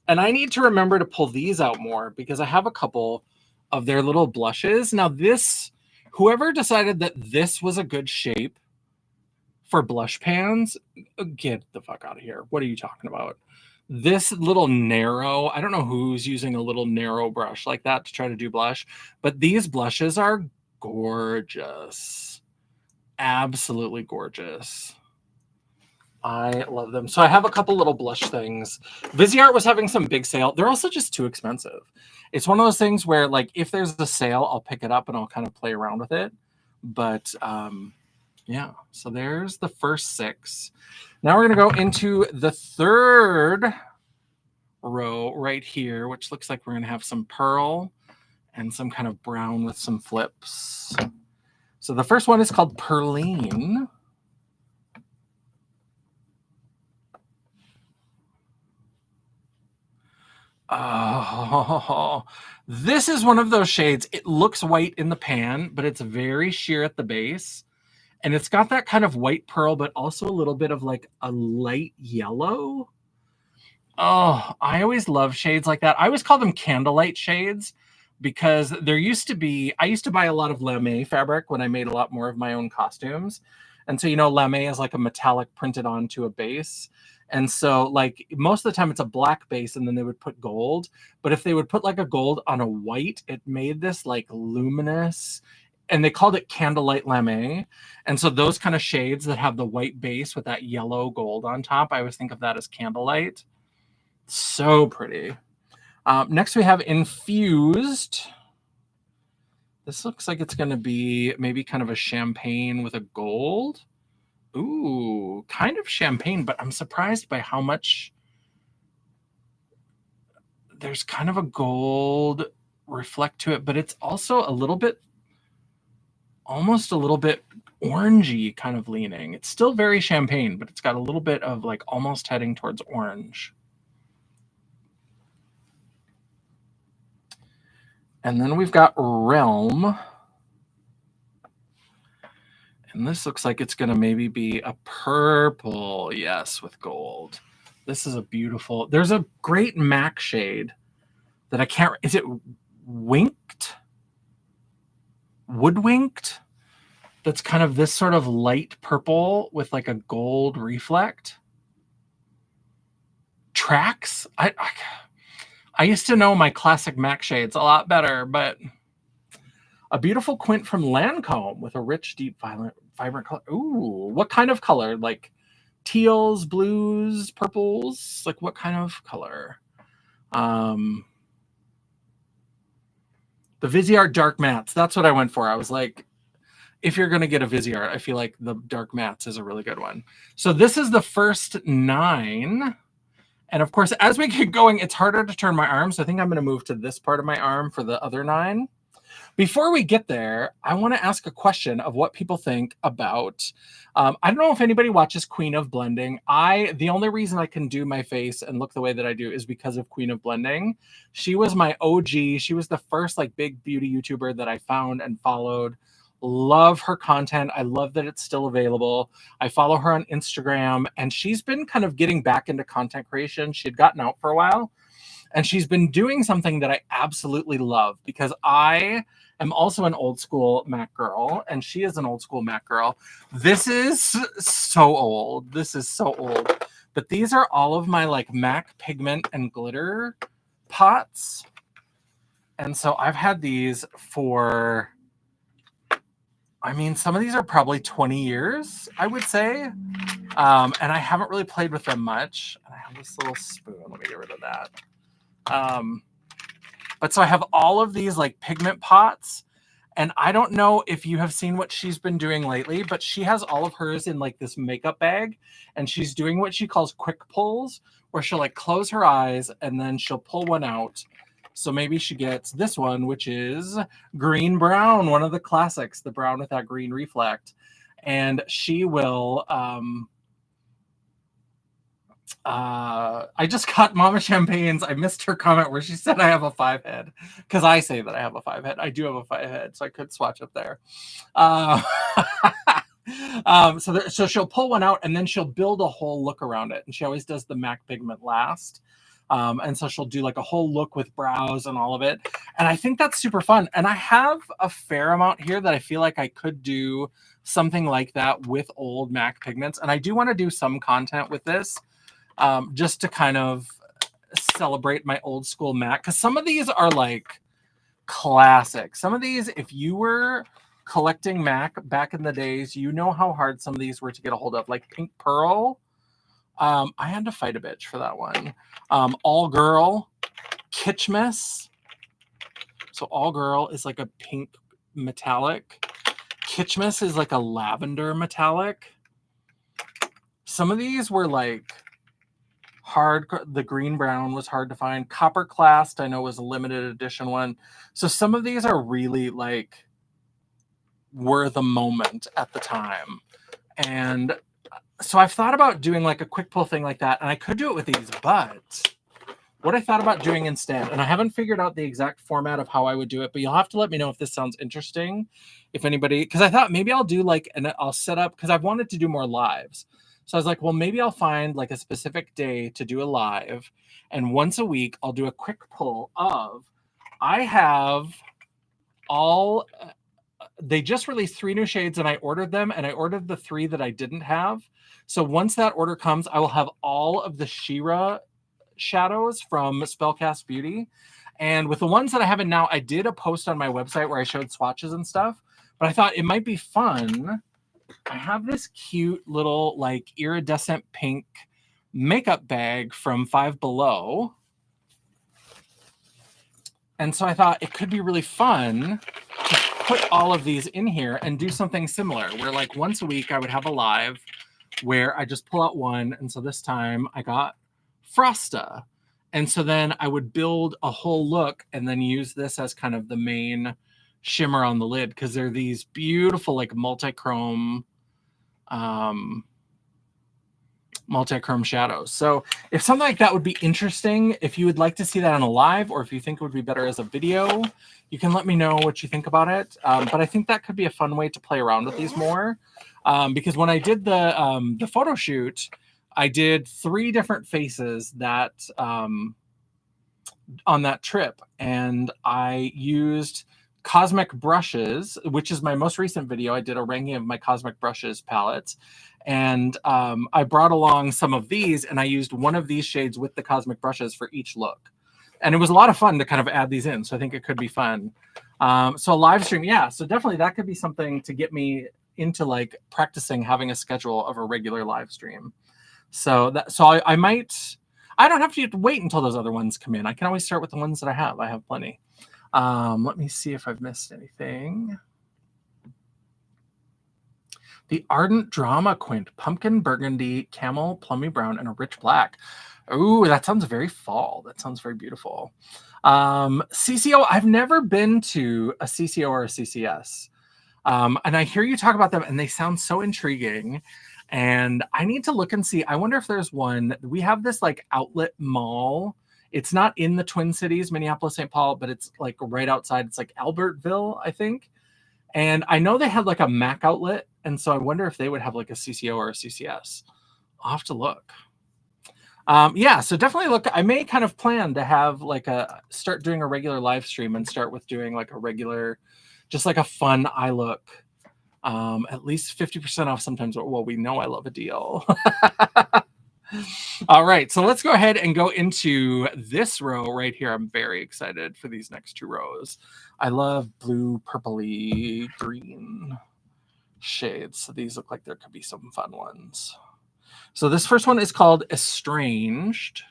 and I need to remember to pull these out more because I have a couple of their little blushes. Now this, whoever decided that this was a good shape for blush pans, get the fuck out of here. What are you talking about? This little narrow, I don't know who's using a little narrow brush like that to try to do blush, but these blushes are gorgeous. Absolutely gorgeous. I love them. So I have a couple little blush things. Viseart was having some big sale. They're also just too expensive. It's one of those things where, like, if there's a sale, I'll pick it up and I'll kind of play around with it. But yeah, so there's the first 6. Now we're going to go into the third row right here, which looks like we're going to have some pearl and some kind of brown with some flips. So the first one is called Perline. Oh, this is one of those shades. It looks white in the pan, but it's very sheer at the base. And it's got that kind of white pearl, but also a little bit of like a light yellow. Oh, I always love shades like that. I always call them candlelight shades because there used to be, I used to buy a lot of lame fabric when I made a lot more of my own costumes. And so, you know, lame is like a metallic printed onto a base. And so like most of the time it's a black base and then they would put gold. But if they would put like a gold on a white, it made this like luminous, and they called it candlelight lame. And so those kind of shades that have the white base with that yellow gold on top, I always think of that as candlelight. So pretty. Next we have infused. This looks like it's going to be maybe kind of a champagne with a gold. Ooh, kind of champagne, but I'm surprised by how much there's kind of a gold reflect to it, but it's also a little bit, almost a little bit orangey kind of leaning. It's still very champagne, but it's got a little bit of like almost heading towards orange. And then we've got Realm. And this looks like it's going to maybe be a purple, yes, with gold. This is a beautiful, there's a great MAC shade that I can't, is it Winked? Woodwinked? That's kind of this sort of light purple with like a gold reflect. Tracks? I used to know my classic MAC shades a lot better, but a beautiful quint from Lancome with a rich, deep, vibrant color. Ooh, what kind of color? Like teals, blues, purples? Like what kind of color? The Viseart Dark Mattes. That's what I went for. I was like, if you're going to get a Viseart, I feel like the Dark Mattes is a really good one. So this is the first 9. And of course, as we get going, it's harder to turn my arm. So I think I'm going to move to this part of my arm for the other 9. Before we get there, I want to ask a question of what people think about, I don't know if anybody watches Queen of Blending. The only reason I can do my face and look the way that I do is because of Queen of Blending. She was my OG. She was the first like big beauty YouTuber that I found and followed. Love her content. I love that it's still available. I follow her on Instagram, and she's been kind of getting back into content creation. She had gotten out for a while, and she's been doing something that I absolutely love because I am also an old school MAC girl, and she is an old school MAC girl. This is so old. This is so old. But these are all of my like MAC pigment and glitter pots. And so I've had these for, I mean, some of these are probably 20 years, I would say. And I haven't really played with them much. And I have this little spoon. Let me get rid of that. But so I have all of these like pigment pots, and I don't know if you have seen what she's been doing lately, but she has all of hers in like this makeup bag, and she's doing what she calls quick pulls, where she'll like close her eyes and then she'll pull one out. So maybe she gets this one, which is green brown, one of the classics, the brown with that green reflect. And she will, I just caught Mama Champagne's. I missed her comment where she said I have a 5 head, because I say that I have a 5 head. I do have a 5 head, so I could swatch up there. So she'll pull one out and then she'll build a whole look around it, and she always does the MAC pigment last. And so she'll do like a whole look with brows and all of it. And I think that's super fun. And I have a fair amount here that I feel like I could do something like that with old MAC pigments. And I do want to do some content with this. Just to kind of celebrate my old school MAC, because some of these are like classic. Some of these, if you were collecting MAC back in the days, you know how hard some of these were to get a hold of. Like Pink Pearl, I had to fight a bitch for that one. All Girl, Kitschmas. So All Girl is like a pink metallic. Kitschmas is like a lavender metallic. Some of these were like hard. The green brown was hard to find. Copper Classed, I know, was a limited edition one. So some of these are really like were the moment at the time. And so I've thought about doing like a quick pull thing like that, and I could do it with these, but what I thought about doing instead, and I haven't figured out the exact format of how I would do it, but you'll have to let me know if this sounds interesting. If anybody, because I thought maybe I'll do like, and I'll set up, because I've wanted to do more lives. So I was like, well, maybe I'll find like a specific day to do a live, and once a week I'll do a quick pull of, I have all they just released 3 new shades and I ordered them, and I ordered the 3 that I didn't have. So once that order comes, I will have all of the She-Ra shadows from Spellcast Beauty. And with the ones that I have in now, I did a post on my website where I showed swatches and stuff, but I thought it might be fun. I have this cute little like iridescent pink makeup bag from Five Below. And so I thought it could be really fun to put all of these in here and do something similar where like once a week I would have a live where I just pull out one. And so this time I got Frosta. And so then I would build a whole look and then use this as kind of the main shimmer on the lid, because they're these beautiful like multi-chrome shadows. So if something like that would be interesting, if you would like to see that on a live, or if you think it would be better as a video, you can let me know what you think about it. But I think that could be a fun way to play around with these more, because when I did the photo shoot, I did 3 different faces that on that trip, and I used Cosmic Brushes, which is my most recent video. I did a ranking of my Cosmic Brushes palettes, and I brought along some of these, and I used one of these shades with the Cosmic Brushes for each look. And it was a lot of fun to kind of add these in, so I think it could be fun. So a live stream, yeah, so definitely that could be something to get me into like practicing having a schedule of a regular live stream. So I might, I don't have to wait until those other ones come in. I can always start with the ones that I have. I have plenty. Let me see if I've missed anything. The Ardent Drama Quint, pumpkin burgundy, camel, plummy brown, and a rich black. Ooh, that sounds very fall. That sounds very beautiful. CCO, I've never been to a CCO or a CCS. And I hear you talk about them and they sound so intriguing. And I need to look and see. I wonder if there's one. We have this like outlet mall. It's not in the Twin Cities, Minneapolis, St. Paul, but it's like right outside. It's like Albertville, I think. And I know they had like a Mac outlet. And so I wonder if they would have like a CCO or a CCS. I'll have to look. Yeah, so definitely look. I may kind of plan to have like start doing a regular live stream and start with doing like a regular, just like a fun eye look. At least 50% off sometimes. Well, we know I love a deal. All right, so let's go ahead and go into this row right here. I'm very excited for these next 2 rows. I love blue, purpley, green shades. So these look like there could be some fun ones. So this first one is called Estranged.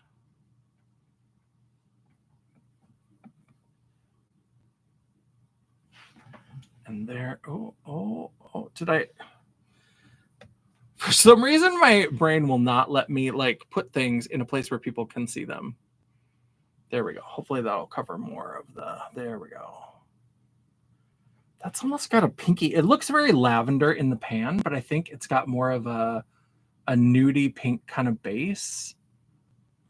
And there, did I? For some reason, my brain will not let me like put things in a place where people can see them. There we go. Hopefully that'll cover more of there we go. That's almost got a pinky. It looks very lavender in the pan, but I think it's got more of a nudie pink kind of base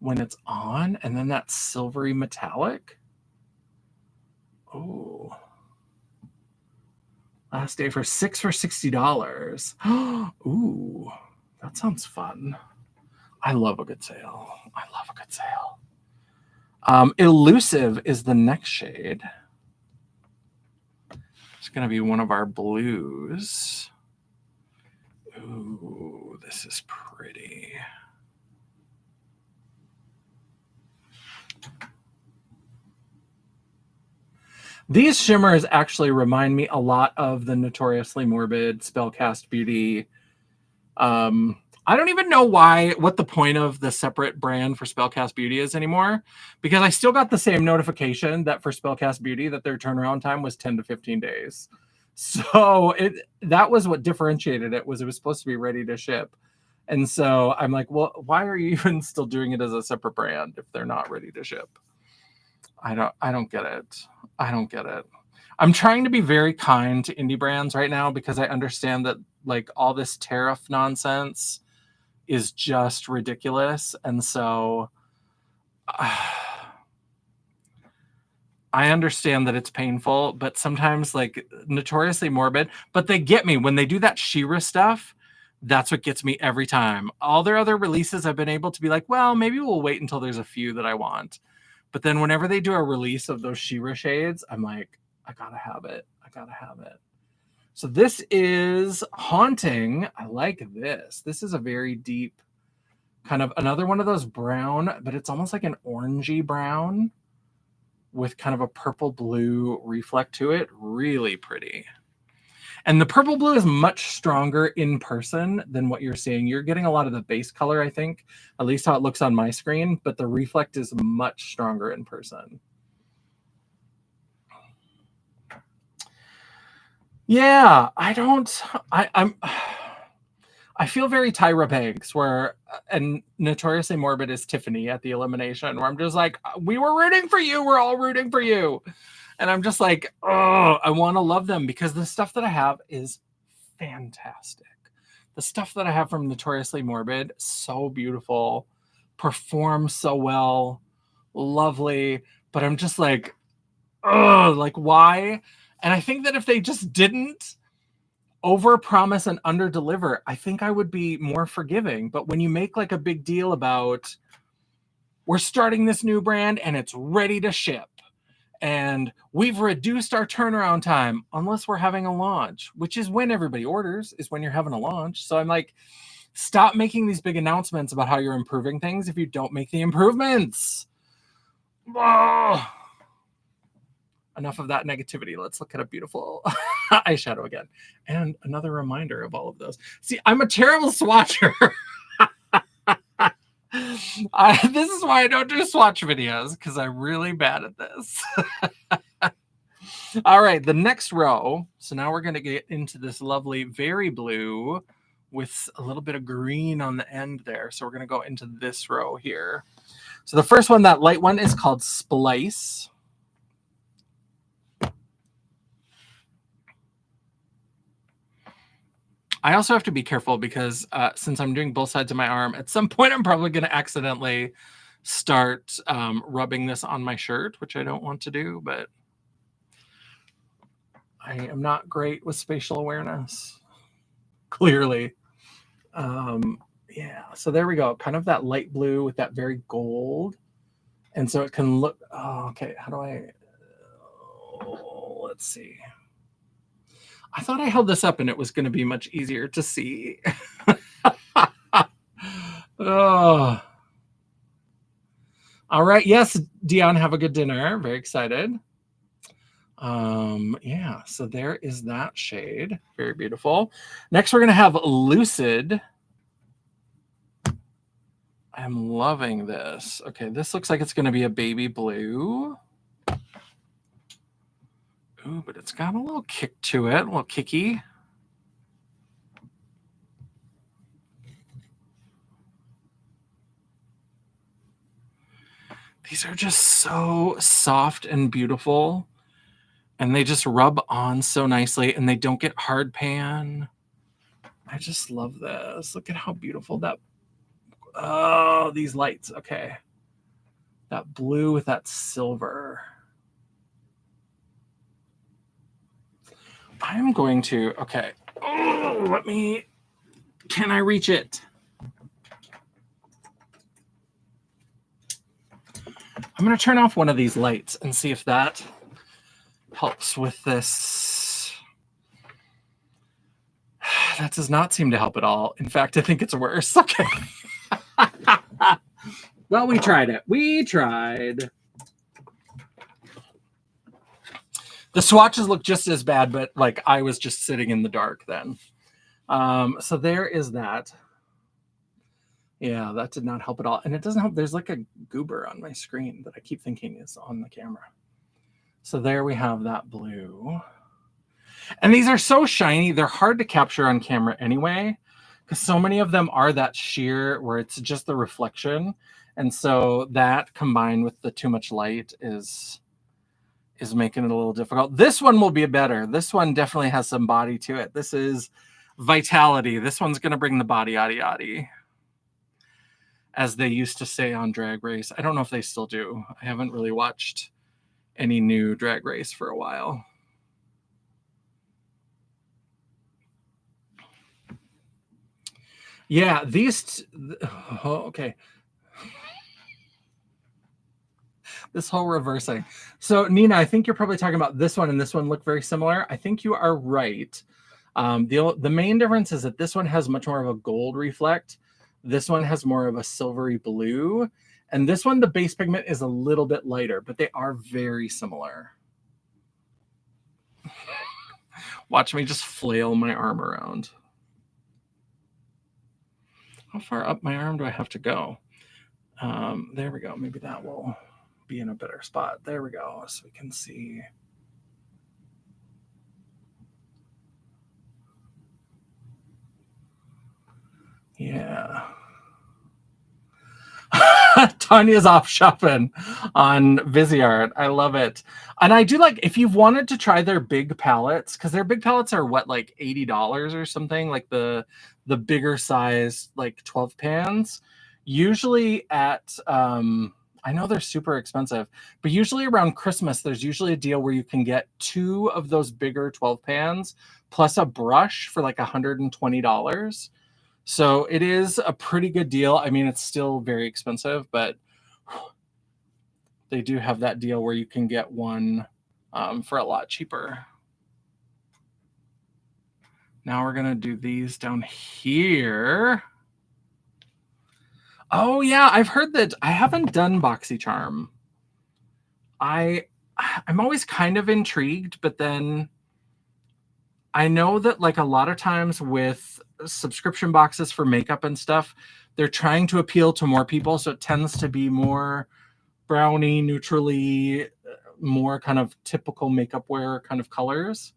when it's on. And then that silvery metallic. Oh. Last day for 6 for $60. Ooh, that sounds fun. I love a good sale. I love a good sale. Elusive is the next shade. It's going to be one of our blues. Ooh, this is pretty. These shimmers actually remind me a lot of the Notoriously Morbid Spellcast Beauty. I don't even know what the point of the separate brand for Spellcast Beauty is anymore, because I still got the same notification that for Spellcast Beauty that their turnaround time was 10 to 15 days. So that was what differentiated it, was it was supposed to be ready to ship. And so I'm like, well, why are you even still doing it as a separate brand if they're not ready to ship? I don't get it. I don't get it. I'm trying to be very kind to indie brands right now because I understand that like all this tariff nonsense is just ridiculous. And so I understand that it's painful, but sometimes like Notoriously Morbid, but they get me when they do that She-Ra stuff. That's what gets me every time. All their other releases, I've been able to be like, well, maybe we'll wait until there's a few that I want. But then whenever they do a release of those She-Ra shades, I'm like, I gotta have it. I gotta have it. So this is Haunting. I like this. This is a very deep, kind of another one of those brown, but it's almost like an orangey brown with kind of a purple blue reflect to it. Really pretty. And the purple blue is much stronger in person than what you're seeing. You're getting a lot of the base color, I think, at least how it looks on my screen, but the reflect is much stronger in person. Yeah, I feel very Tyra Banks, where, and Notoriously Morbid is Tiffany at the elimination, where I'm just like, we were rooting for you. We're all rooting for you. And I'm just like, oh, I want to love them because the stuff that I have is fantastic. The stuff that I have from Notoriously Morbid, so beautiful, performs so well, lovely. But I'm just like, oh, like why? And I think that if they just didn't overpromise and underdeliver, I think I would be more forgiving. But when you make like a big deal about, we're starting this new brand and it's ready to ship, and we've reduced our turnaround time unless we're having a launch, which is when everybody orders, is when you're having a launch. So I'm like, stop making these big announcements about how you're improving things if you don't make the improvements. Oh. Enough of that negativity. Let's look at a beautiful eyeshadow again. And another reminder of all of those. See, I'm a terrible swatcher. This is why I don't do swatch videos, because I'm really bad at this. All right, the next row. So now we're going to get into this lovely, very blue with a little bit of green on the end there. So we're going to go into this row here. So the first one, that light one, is called Splice. I also have to be careful because since I'm doing both sides of my arm, at some point I'm probably going to accidentally start rubbing this on my shirt, which I don't want to do, but I am not great with spatial awareness, clearly. Yeah, so there we go. Kind of that light blue with that very gold. And so it can look, oh, okay, how do I, let's see. I thought I held this up and it was going to be much easier to see. Oh. All right. Yes, Dion, have a good dinner. Very excited. Yeah, so there is that shade. Very beautiful. Next, we're going to have Lucid. I'm loving this. Okay, this looks like it's going to be a baby blue. Ooh, but it's got a little kick to it, a little kicky. These are just so soft and beautiful, and they just rub on so nicely, and they don't get hard pan. I just love this. Look at how beautiful that, oh, these lights. Okay. That blue with that silver. I'm going to, okay. Oh, can I reach it? I'm going to turn off one of these lights and see if that helps with this. That does not seem to help at all. In fact, I think it's worse. Okay. Well, we tried it. We tried. The swatches look just as bad, but like I was just sitting in the dark then. So there is that. Yeah, that did not help at all. And it doesn't help. There's like a goober on my screen that I keep thinking is on the camera. So there we have that blue. And these are so shiny. They're hard to capture on camera anyway, because so many of them are that sheer where it's just the reflection. And so that combined with the too much light is making it a little difficult. This one will be better. This one definitely has some body to it. This is Vitality. This one's going to bring the body, yaddy, yaddy, as they used to say on Drag Race. I don't know if they still do. I haven't really watched any new Drag Race for a while. Yeah, okay. This whole reversing. So Nina, I think you're probably talking about this one and this one look very similar. I think you are right. The main difference is that this one has much more of a gold reflect. This one has more of a silvery blue. And this one, the base pigment is a little bit lighter, but they are very similar. Watch me just flail my arm around. How far up my arm do I have to go? There we go. Maybe that will be in a better spot. There we go. So we can see. Yeah. Tanya's off shopping on Viseart. I love it. And I do like, if you've wanted to try their big palettes, because their big palettes are what, like $80 or something, like the bigger size, like 12 pans. Usually at, I know they're super expensive, but usually around Christmas, there's usually a deal where you can get 2 of those bigger 12 pans plus a brush for like $120. So it is a pretty good deal. I mean, it's still very expensive, but they do have that deal where you can get one for a lot cheaper. Now we're going to do these down here. Oh, yeah. I've heard that. I haven't done BoxyCharm. I'm always kind of intrigued, but then I know that like a lot of times with subscription boxes for makeup and stuff, they're trying to appeal to more people. So it tends to be more brownie, neutrally, more kind of typical makeup wear kind of colors.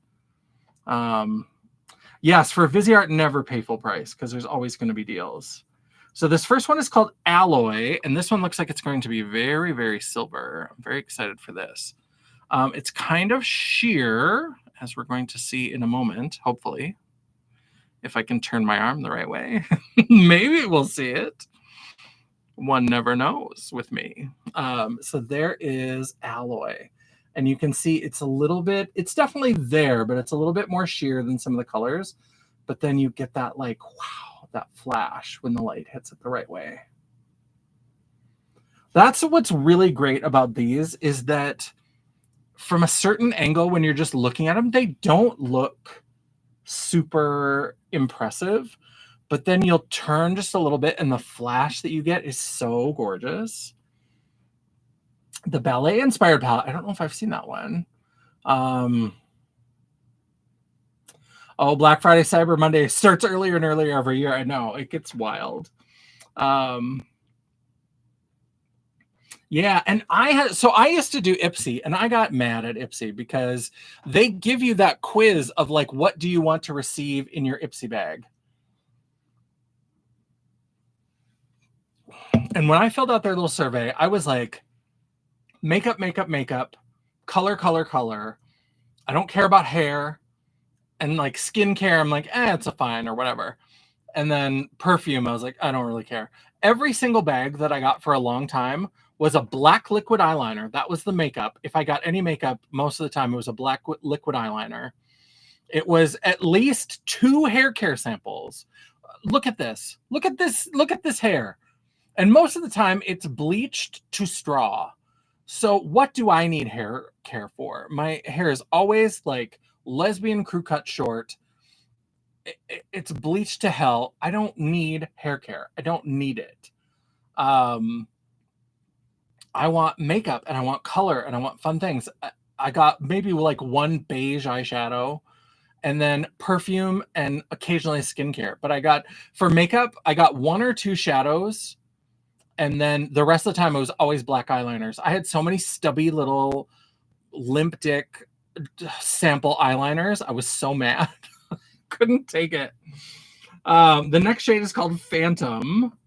Yes, for Viseart, never pay full price because there's always going to be deals. So this first one is called Alloy, and this one looks like it's going to be very, very silver. I'm very excited for this. It's kind of sheer, as we're going to see in a moment, hopefully. If I can turn my arm the right way, maybe we'll see it. One never knows with me. So there is Alloy. And you can see it's a little bit, it's definitely there, but it's a little bit more sheer than some of the colors. But then you get that like, wow, that flash when the light hits it the right way. That's what's really great about these, is that from a certain angle, when you're just looking at them, they don't look super impressive, but then you'll turn just a little bit and the flash that you get is so gorgeous. The ballet inspired palette, I don't know if I've seen that one. Oh, Black Friday, Cyber Monday starts earlier and earlier every year. I know, it gets wild. Yeah, and I used to do Ipsy, and I got mad at Ipsy because they give you that quiz of like, what do you want to receive in your Ipsy bag? And when I filled out their little survey, I was like, makeup, makeup, makeup, color, color, color. I don't care about hair. And like skincare, I'm like, it's a fine or whatever. And then perfume, I was like, I don't really care. Every single bag that I got for a long time was a black liquid eyeliner. That was the makeup. If I got any makeup, most of the time it was a black liquid eyeliner. It was at least 2 hair care samples. Look at this. Look at this. Look at this hair. And most of the time it's bleached to straw. So what do I need hair care for? My hair is always like lesbian crew cut short. It's bleached to hell. I don't need hair care. I don't need it. I want makeup and I want color and I want fun things. I got maybe like 1 beige eyeshadow and then perfume and occasionally skincare. But for makeup, I got 1 or 2 shadows. And then the rest of the time, it was always black eyeliners. I had so many stubby little limp dick sample eyeliners. I was so mad. Couldn't take it. The next shade is called Phantom.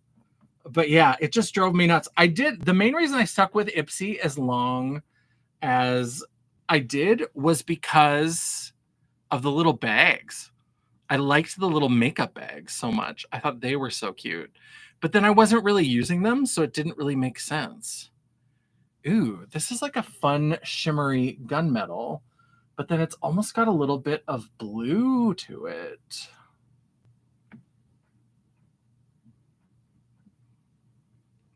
But yeah, it just drove me nuts. The main reason I stuck with Ipsy as long as I did was because of the little bags. I liked the little makeup bags so much. I thought they were so cute. But then I wasn't really using them, so it didn't really make sense. Ooh, this is like a fun shimmery gunmetal, but then it's almost got a little bit of blue to it.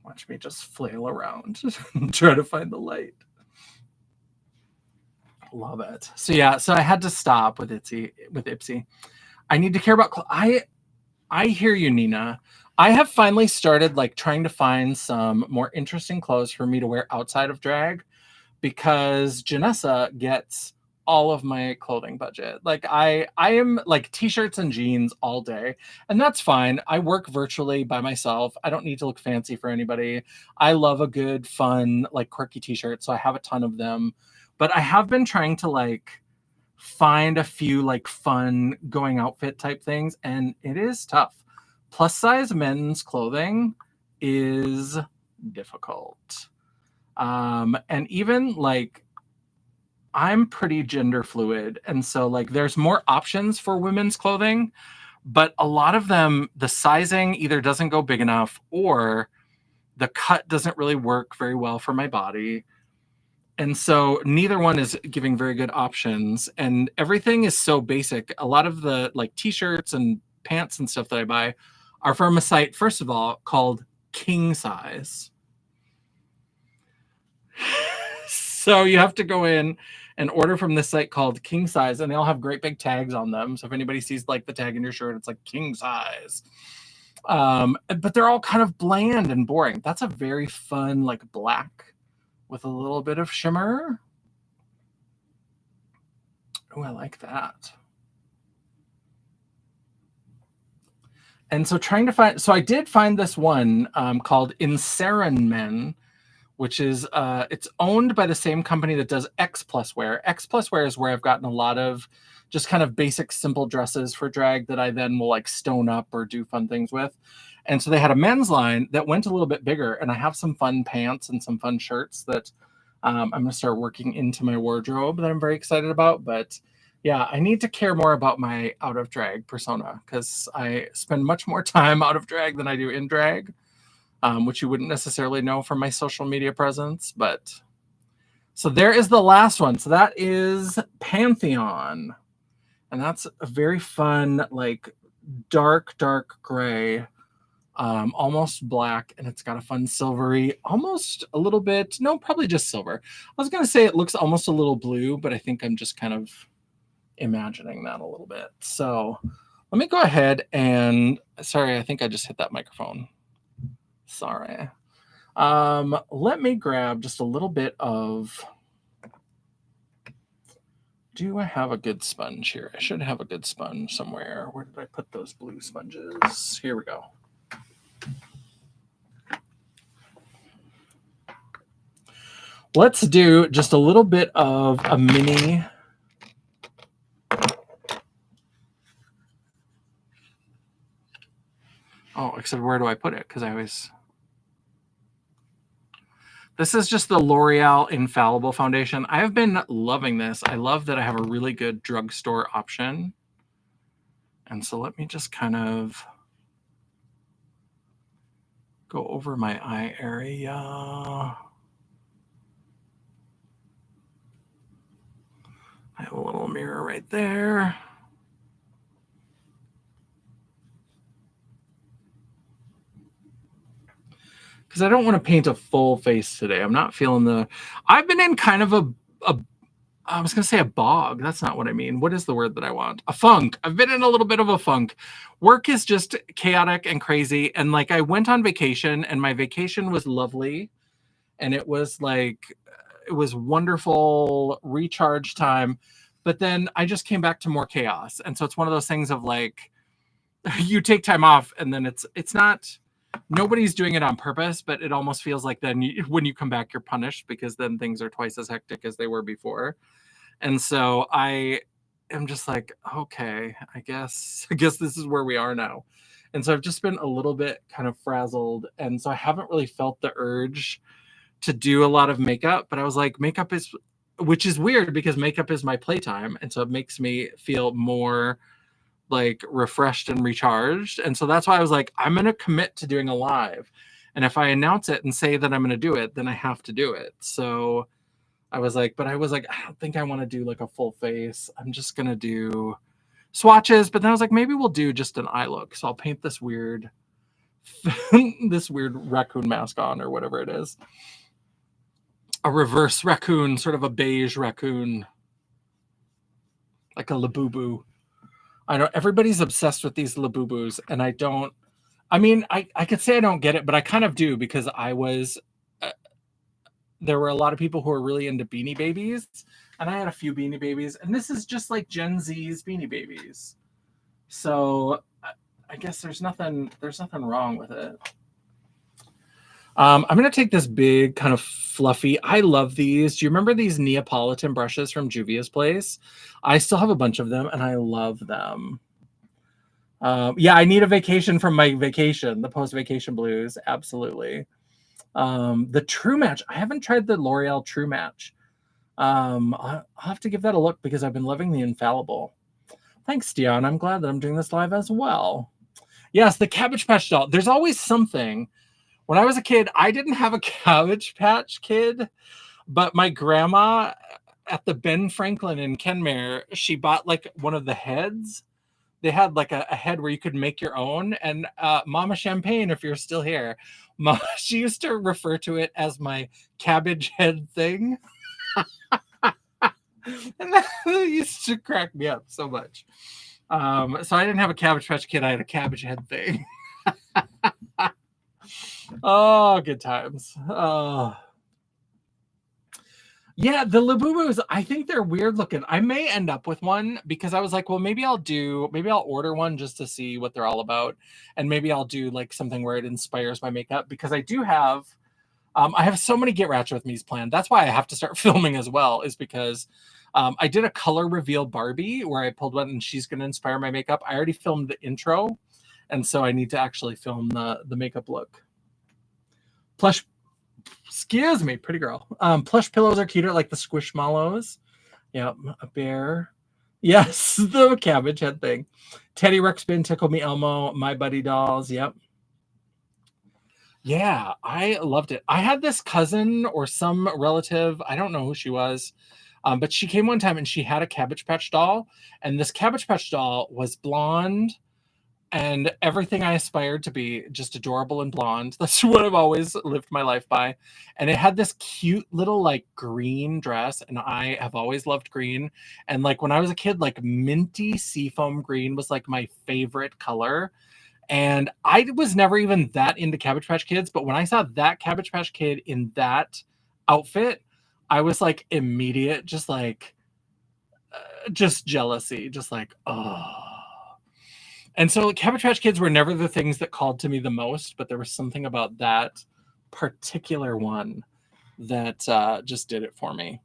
Watch me just flail around and try to find the light. Love it. So yeah, so I had to stop with Ipsy. I need to care about I hear you, Nina. I have finally started like trying to find some more interesting clothes for me to wear outside of drag because Janessa gets all of my clothing budget. Like I am like t-shirts and jeans all day, and that's fine. I work virtually by myself. I don't need to look fancy for anybody. I love a good fun like quirky t-shirt, so I have a ton of them. But I have been trying to like find a few like fun going outfit type things, and it is tough. Plus size men's clothing is difficult. And even like I'm pretty gender fluid, and so like there's more options for women's clothing, but a lot of them the sizing either doesn't go big enough or the cut doesn't really work very well for my body. And so neither one is giving very good options, and everything is so basic. A lot of the like t-shirts and pants and stuff that I buy are from a site, first of all, called King Size. So you have to go in and order from this site called King Size, and they all have great big tags on them. So if anybody sees like the tag in your shirt, it's like King Size. But they're all kind of bland and boring. That's a very fun like black with a little bit of shimmer. Oh, I like that. And so trying to find, so I did find this one called Inserin Men, which is it's owned by the same company that does X Plus Wear. X Plus Wear is where I've gotten a lot of just kind of basic simple dresses for drag that I then will like stone up or do fun things with. And so they had a men's line that went a little bit bigger, and I have some fun pants and some fun shirts that I'm going to start working into my wardrobe that I'm very excited about. But yeah, I need to care more about my out of drag persona because I spend much more time out of drag than I do in drag. Which you wouldn't necessarily know from my social media presence. But so there is the last one. So that is Pantheon. And that's a very fun, like dark gray, almost black. And it's got a fun silvery, almost a little bit, no, probably just silver. I was going to say it looks almost a little blue, but I think I'm just kind of imagining that a little bit. So let me go ahead and, sorry, I think I just hit that microphone. Sorry. Let me grab just a little bit of, do I have a good sponge here? I should have a good sponge somewhere. Where did I put those blue sponges? Here we go. Let's do just a little bit of a mini. Oh, except where do I put it? Because I always... This is just the L'Oreal Infallible Foundation. I have been loving this. I love that I have a really good drugstore option. And so let me just kind of go over my eye area. I have a little mirror right there. Because I don't want to paint a full face today. I'm not feeling the... I've been in kind of a I was going to say a bog. That's not what I mean. What is the word that I want? A funk. I've been in a little bit of a funk. Work is just chaotic and crazy. And like I went on vacation, and my vacation was lovely. And it was like, it was wonderful recharge time. But then I just came back to more chaos. And so it's one of those things of like, you take time off, and then it's not... Nobody's doing it on purpose, but it almost feels like then when you come back, you're punished because then things are twice as hectic as they were before. And so I am just like, okay, I guess this is where we are now. And so I've just been a little bit kind of frazzled. And so I haven't really felt the urge to do a lot of makeup, but I was like, makeup is, which is weird because makeup is my playtime. And so it makes me feel more like refreshed and recharged. And so that's why I was like, I'm going to commit to doing a live. And if I announce it and say that I'm going to do it, then I have to do it. So I was like, I don't think I want to do like a full face. I'm just going to do swatches. But then I was like, maybe we'll do just an eye look. So I'll paint this weird, this weird raccoon mask on or whatever it is. A reverse raccoon, sort of a beige raccoon. Like a Labubu. I know everybody's obsessed with these Labubus, and I don't. I mean, I could say I don't get it, but I kind of do because I was. There were a lot of people who were really into Beanie Babies, and I had a few Beanie Babies, and this is just like Gen Z's Beanie Babies. So I guess there's nothing wrong with it. I'm going to take this big kind of fluffy. I love these. Do you remember these Neapolitan brushes from Juvia's Place? I still have a bunch of them, and I love them. Yeah, I need a vacation from my vacation, the post-vacation blues. Absolutely. The True Match. I haven't tried the L'Oreal True Match. I'll have to give that a look because I've been loving the Infallible. Thanks, Dion. I'm glad that I'm doing this live as well. Yes, the Cabbage Patch doll. There's always something. When I was a kid, I didn't have a Cabbage Patch Kid, but my grandma at the Ben Franklin in Kenmare, she bought like one of the heads. They had like a head where you could make your own. And Mama Champagne, if you're still here, she used to refer to it as my cabbage head thing. And that used to crack me up so much. So I didn't have a Cabbage Patch Kid. I had a cabbage head thing. Oh, good times. Oh. Yeah, the Labubus, I think they're weird looking. I may end up with one because I was like, well, maybe I'll order one just to see what they're all about. And maybe I'll do like something where it inspires my makeup because I do have, I have so many Get Ratchet With Me's planned. That's why I have to start filming as well, is because I did a color reveal Barbie where I pulled one and she's going to inspire my makeup. I already filmed the intro. And so I need to actually film the makeup look. Plush, excuse me, pretty girl. Plush pillows are cuter, like the Squishmallows. Yep, a bear. Yes, the cabbage head thing. Teddy Ruxpin, Tickle Me Elmo, My Buddy Dolls. Yep. Yeah, I loved it. I had this cousin or some relative, I don't know who she was, but she came one time and she had a Cabbage Patch doll. And this Cabbage Patch doll was blonde and everything I aspired to be, just adorable and blonde. That's what I've always lived my life by. And it had this cute little like green dress, and I have always loved green. And like when I was a kid, like minty seafoam green was like my favorite color. And I was never even that into Cabbage Patch Kids, but when I saw that Cabbage Patch Kid in that outfit, I was like immediate, just like, just jealousy, just like, oh. And so Cabbage Patch Kids were never the things that called to me the most, but there was something about that particular one that just did it for me.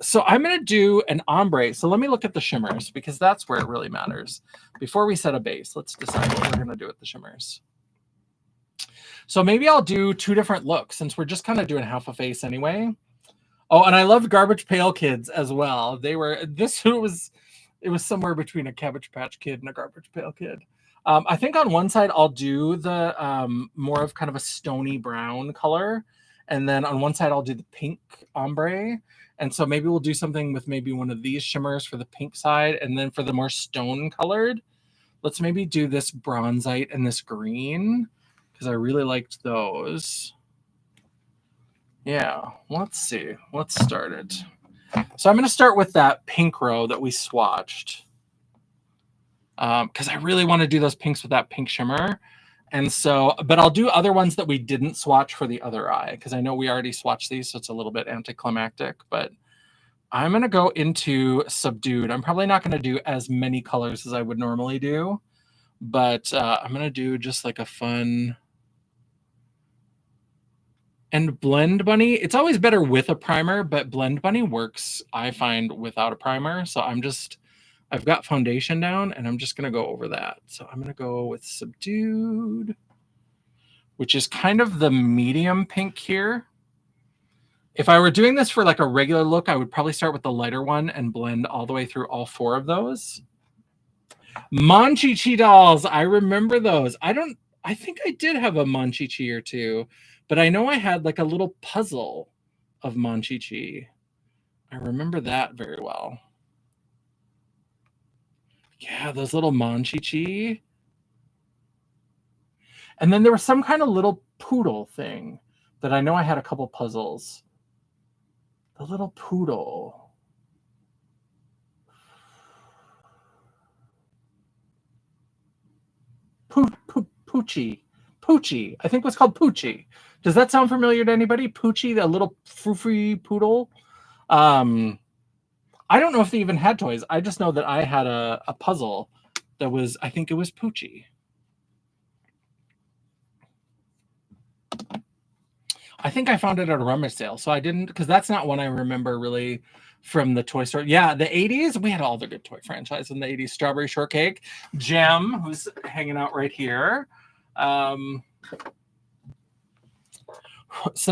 So I'm going to do an ombre. So let me look at the shimmers because that's where it really matters. Before we set a base, let's decide what we're going to do with the shimmers. So maybe I'll do two different looks since we're just kind of doing half a face anyway. Oh, and I loved Garbage Pail Kids as well. It was somewhere between a Cabbage Patch Kid and a Garbage Pail Kid. I think on one side I'll do the more of kind of a stony brown color. And then on one side I'll do the pink ombre. And so maybe we'll do something with maybe one of these shimmers for the pink side. And then for the more stone colored, let's maybe do this bronzite and this green because I really liked those. Yeah, let's see. Let's start it. So I'm going to start with that pink row that we swatched because I really want to do those pinks with that pink shimmer. And so, but I'll do other ones that we didn't swatch for the other eye because I know we already swatched these, so it's a little bit anticlimactic. But I'm going to go into Subdued. I'm probably not going to do as many colors as I would normally do, but I'm going to do just like a fun... And Blend Bunny, it's always better with a primer, but Blend Bunny works, I find, without a primer. So I've got foundation down, and I'm just going to go over that. So I'm going to go with Subdued, which is kind of the medium pink here. If I were doing this for like a regular look, I would probably start with the lighter one and blend all the way through all four of those. Monchichi dolls, I remember those. I think I did have a Monchichi or two. But I know I had like a little puzzle of Monchichi. I remember that very well. Yeah, those little Monchichi. And then there was some kind of little poodle thing that I know I had a couple puzzles. The little poodle. Poochie. Poochie. I think it was called Poochie. Does that sound familiar to anybody? Poochie, the little frou-frou poodle. I don't know if they even had toys. I just know that I had a puzzle that was, I think it was Poochie. I think I found it at a rummage sale, so I didn't, because that's not one I remember really from the toy store. Yeah, the 80s, we had all the good toy franchise in the 80s. Strawberry Shortcake, Jem, who's hanging out right here. So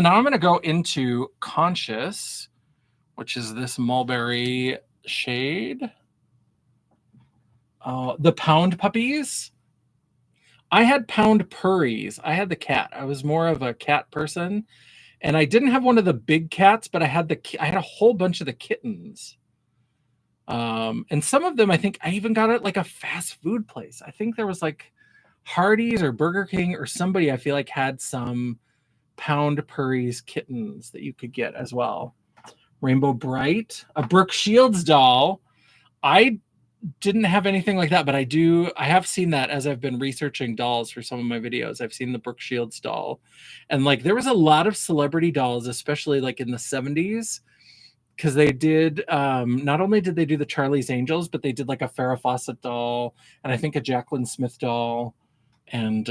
now I'm going to go into Conscious, which is this mulberry shade. The Pound Puppies. I had Pound Purries. I had the cat. I was more of a cat person. And I didn't have one of the big cats, but I had a whole bunch of the kittens. And some of them, I think I even got at like a fast food place. I think there was like Hardee's or Burger King or somebody I feel like had some Pound Purries kittens that you could get as well. Rainbow Bright, a Brooke Shields doll. I didn't have anything like that, but I have seen that as I've been researching dolls for some of my videos. I've seen the Brooke Shields doll, and like there was a lot of celebrity dolls, especially like in the 70s, because they did not only did they do the Charlie's Angels, but they did like a Farrah Fawcett doll and I think a Jacqueline Smith doll, and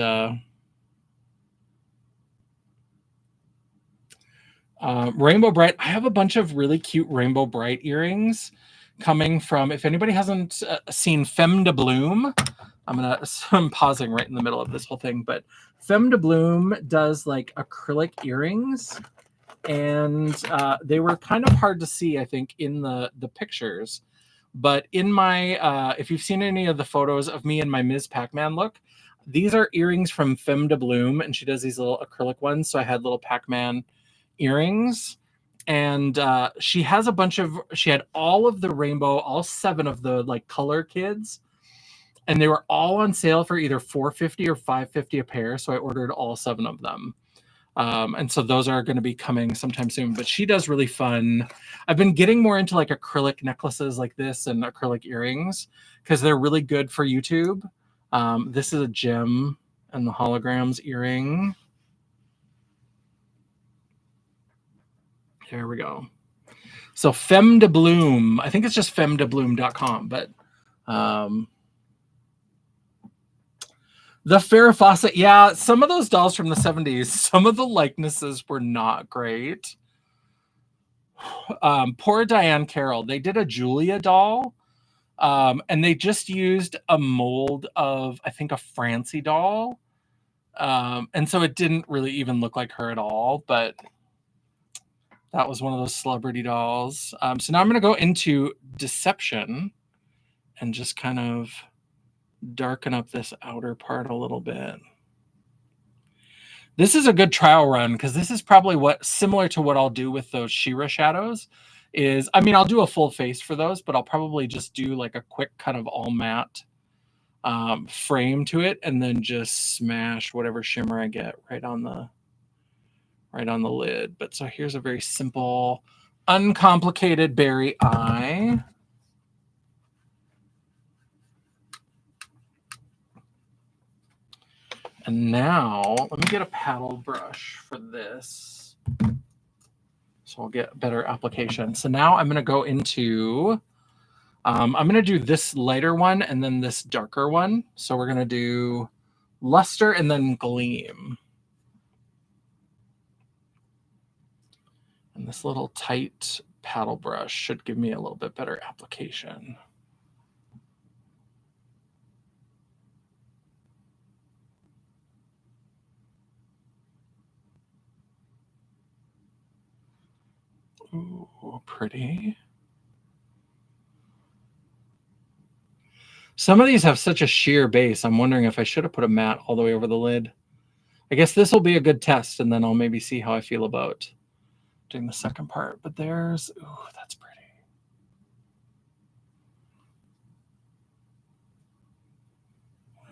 Rainbow Bright. I have a bunch of really cute Rainbow Bright earrings coming from, if anybody hasn't seen Femme de Bloom, I'm pausing right in the middle of this whole thing, but Femme de Bloom does like acrylic earrings, and they were kind of hard to see, I think, in the pictures. But in my, if you've seen any of the photos of me in my Ms. Pac-Man look, these are earrings from Femme de Bloom, and she does these little acrylic ones. So I had little Pac-Man earrings, and she had all of the rainbow, all 7 of the like color kids, and they were all on sale for either $4.50 or $5.50 a pair. So I ordered all 7 of them. And so those are going to be coming sometime soon, but she does really fun. I've been getting more into like acrylic necklaces like this and acrylic earrings because they're really good for YouTube. This is a gem and the holograms earring. There we go. So Femme de Bloom, I think it's just femmedebloom.com, but the Farrah Fawcett, yeah, some of those dolls from the 70s, some of the likenesses were not great. Poor Diane Carroll, they did a Julia doll, and they just used a mold of, I think, a Francie doll. And so it didn't really even look like her at all, but that was one of those celebrity dolls. So now I'm going to go into Deception and just kind of darken up this outer part a little bit. This is a good trial run because this is probably similar to what I'll do with those She-Ra shadows is, I mean, I'll do a full face for those, but I'll probably just do like a quick kind of all matte frame to it and then just smash whatever shimmer I get right on the lid. But so here's a very simple, uncomplicated berry eye. And now let me get a paddle brush for this, so I'll get better application. So now I'm going to go into, I'm going to do this lighter one and then this darker one. So we're going to do Luster and then Gleam. And this little tight paddle brush should give me a little bit better application. Ooh, pretty. Some of these have such a sheer base. I'm wondering if I should have put a matte all the way over the lid. I guess this will be a good test, and then I'll maybe see how I feel about doing the second part. But there's, ooh, that's pretty.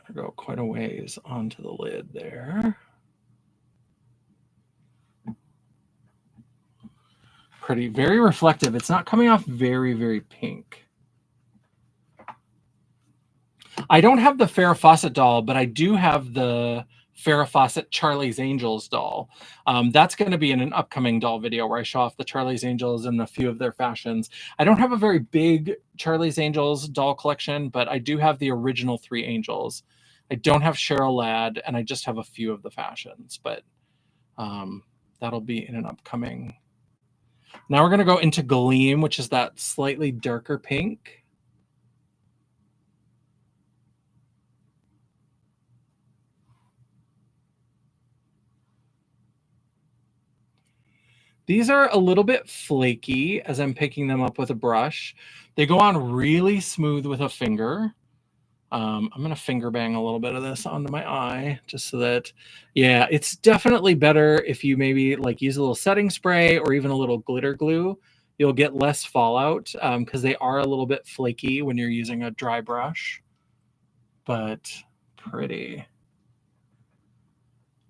I'm gonna go quite a ways onto the lid there. Pretty, very reflective. It's not coming off very, very pink. I don't have the Farrah Fawcett doll, but I do have the Farrah Fawcett Charlie's Angels doll. That's going to be in an upcoming doll video where I show off the Charlie's Angels and a few of their fashions. I don't have a very big Charlie's Angels doll collection, but I do have the original 3 angels. I don't have Cheryl Ladd, and I just have a few of the fashions, but that'll be in an upcoming. Now we're going to go into Gleam, which is that slightly darker pink. These are a little bit flaky as I'm picking them up with a brush. They go on really smooth with a finger. I'm going to finger bang a little bit of this onto my eye just so that, yeah, it's definitely better if you maybe like use a little setting spray or even a little glitter glue. You'll get less fallout because they are a little bit flaky when you're using a dry brush, but pretty.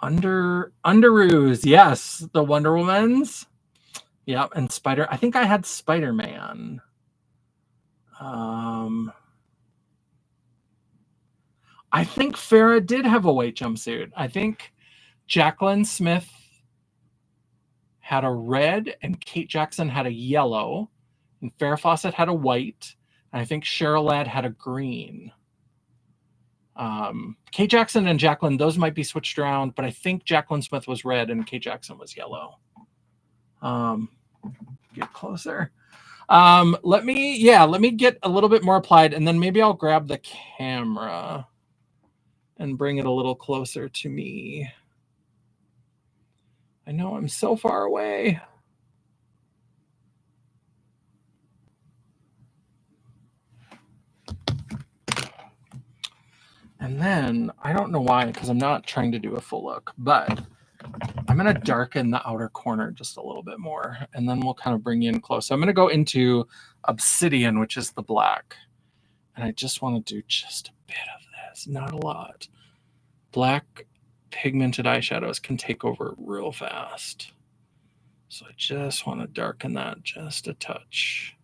Underoos, yes, the Wonder Womans. Yep, and Spider. I think I had Spider-Man. I think Farrah did have a white jumpsuit. I think Jaclyn Smith had a red and Kate Jackson had a yellow, and Farrah Fawcett had a white, and I think Cheryl Ladd had a green. Kate Jackson and Jaclyn, those might be switched around, but I think Jaclyn Smith was red and Kate Jackson was yellow. Get closer. Let me get a little bit more applied, and then maybe I'll grab the camera and bring it a little closer to me. I know I'm so far away. And then, I don't know why, because I'm not trying to do a full look, but I'm going to darken the outer corner just a little bit more, and then we'll kind of bring you in close. So I'm going to go into Obsidian, which is the black. And I just want to do just a bit of this, not a lot. Black pigmented eyeshadows can take over real fast. So I just want to darken that just a touch.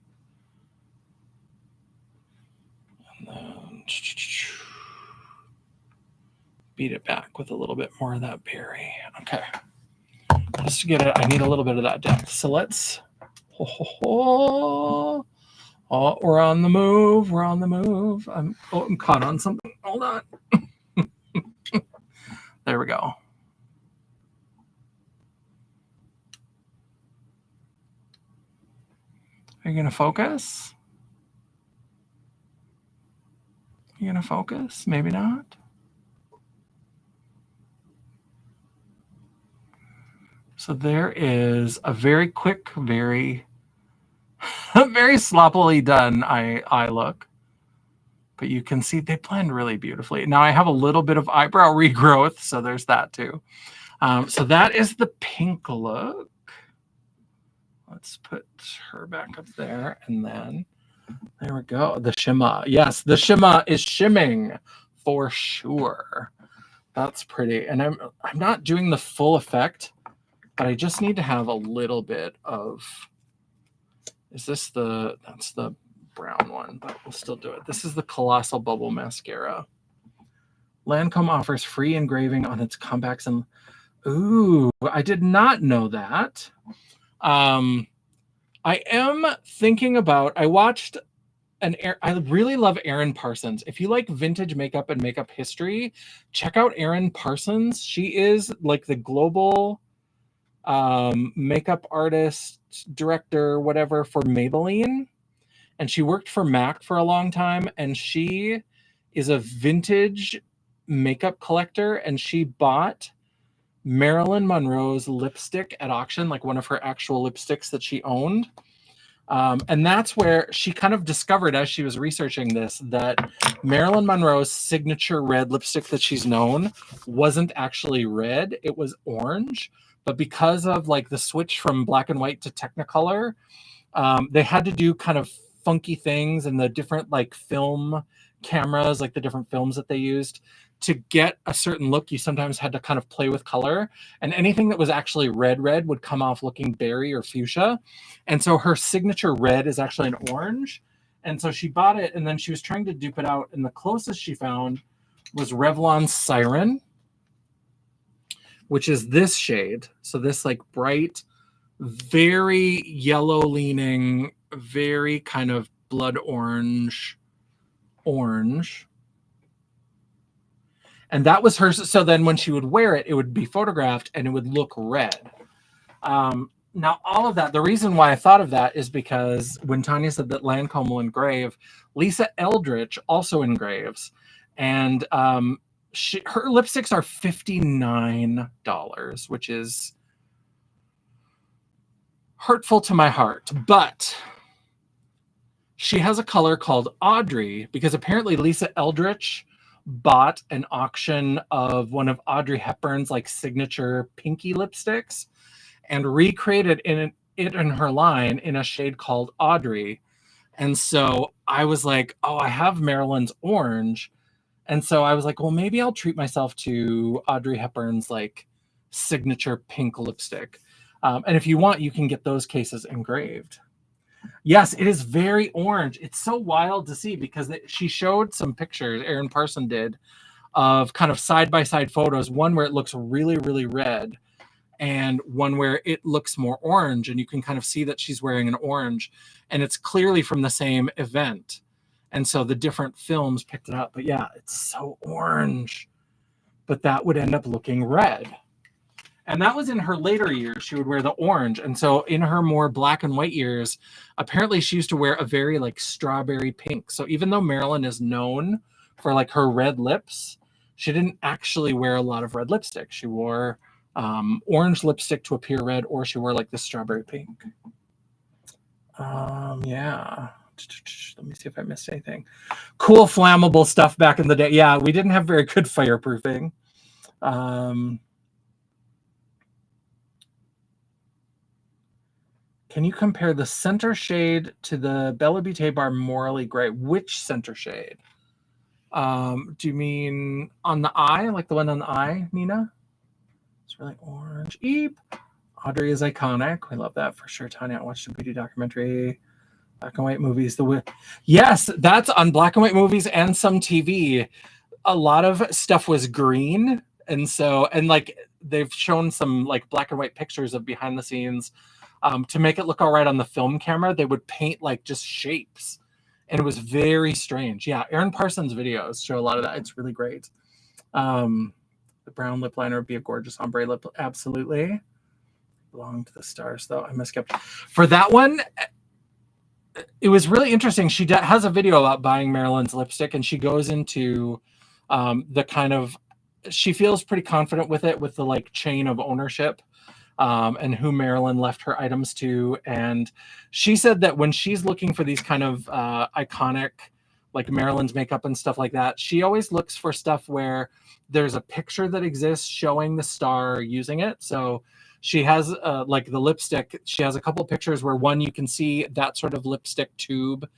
And then beat it back with a little bit more of that berry. Okay. Just to get it, I need a little bit of that depth. So let's... Oh, we're on the move. We're on the move. I'm caught on something. Hold on. There we go. Are you going to focus? Are you going to focus? Maybe not. So there is a very quick, very sloppily done eye look. But you can see they blend really beautifully. Now I have a little bit of eyebrow regrowth, so there's that too. So that is the pink look. Let's put her back up there, and then there we go. The shimmer. Yes, the shimmer is shimming for sure. That's pretty. And I'm not doing the full effect, but I just need to have a little bit of. Is this that's the brown one, but we'll still do it. This is the Colossal Bubble Mascara. Lancome offers free engraving on its compacts, and ooh, I did not know that. I am thinking about, I watched I really love Erin Parsons. If you like vintage makeup and makeup history, check out Erin Parsons. She is like the global makeup artist, director, whatever for Maybelline. And she worked for MAC for a long time, and she is a vintage makeup collector, and she bought Marilyn Monroe's lipstick at auction, like one of her actual lipsticks that she owned. And that's where she kind of discovered, as she was researching this, that Marilyn Monroe's signature red lipstick that she's known wasn't actually red, it was orange. But because of like the switch from black and white to Technicolor, they had to do kind of funky things, and the different like film cameras, like the different films that they used to get a certain look, you sometimes had to kind of play with color, and anything that was actually red would come off looking berry or fuchsia. And so her signature red is actually an orange. And so she bought it, and then she was trying to dupe it out, and the closest she found was Revlon Siren, which is this shade. So this like bright, very yellow leaning, very kind of blood orange. And that was hers. So then when she would wear it, it would be photographed and it would look red. Now, all of that, the reason why I thought of that is because when Tanya said that Lancome will engrave, Lisa Eldridge also engraves. And her lipsticks are $59, which is hurtful to my heart. But she has a color called Audrey, because apparently Lisa Eldridge bought an auction of one of Audrey Hepburn's like signature pinky lipsticks and recreated it in her line in a shade called Audrey. And so I was like, oh, I have Marilyn's orange. And so I was like, well, maybe I'll treat myself to Audrey Hepburn's like signature pink lipstick. And if you want, you can get those cases engraved. Yes, it is very orange. It's so wild to see because she showed some pictures, Erin Parson did, of kind of side-by-side photos, one where it looks really, really red and one where it looks more orange, and you can kind of see that she's wearing an orange, and it's clearly from the same event. And so the different films picked it up. But yeah, it's so orange. But that would end up looking red. And that was in her later years. She would wear the orange. And so in her more black and white years, apparently she used to wear a very like strawberry pink. So even though Marilyn is known for like her red lips, she didn't actually wear a lot of red lipstick. She wore orange lipstick to appear red, or she wore like the strawberry pink. Yeah. Let me see if I missed anything. Cool flammable stuff back in the day. Yeah, we didn't have very good fireproofing. Can you compare the center shade to the Bella Beauté Bar Morally Gray? Which center shade? Do you mean on the eye, like the one on the eye, Nina? It's really orange. Eep. Audrey is iconic. We love that for sure. Tanya, I watched a beauty documentary. Black and white movies. Yes, that's on black and white movies and some TV. A lot of stuff was green. And so, and like they've shown some like black and white pictures of behind the scenes. To make it look all right on the film camera, they would paint like just shapes. And it was very strange. Yeah, Erin Parsons' videos show a lot of that. It's really great. The brown lip liner would be a gorgeous ombre lip. Absolutely. Belong to the stars, though. I misskipped. For that one, it was really interesting. She has a video about buying Marilyn's lipstick, and she goes into the kind of, she feels pretty confident with it, with the like chain of ownership. And who Marilyn left her items to. And she said that when she's looking for these kind of iconic, like Marilyn's makeup and stuff like that, she always looks for stuff where there's a picture that exists showing the star using it. So she has like the lipstick, she has a couple of pictures where one, you can see that sort of lipstick tube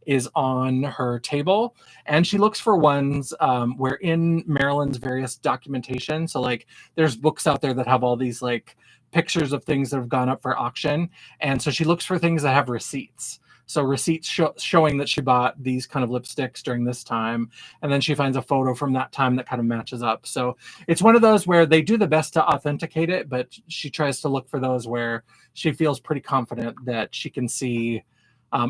is on her table, and she looks for ones where in Marilyn's various documentation, so like there's books out there that have all these like pictures of things that have gone up for auction, and so she looks for things that have receipts, so receipts showing that she bought these kind of lipsticks during this time, and then she finds a photo from that time that kind of matches up. So it's one of those where they do the best to authenticate it, but she tries to look for those where she feels pretty confident that she can see.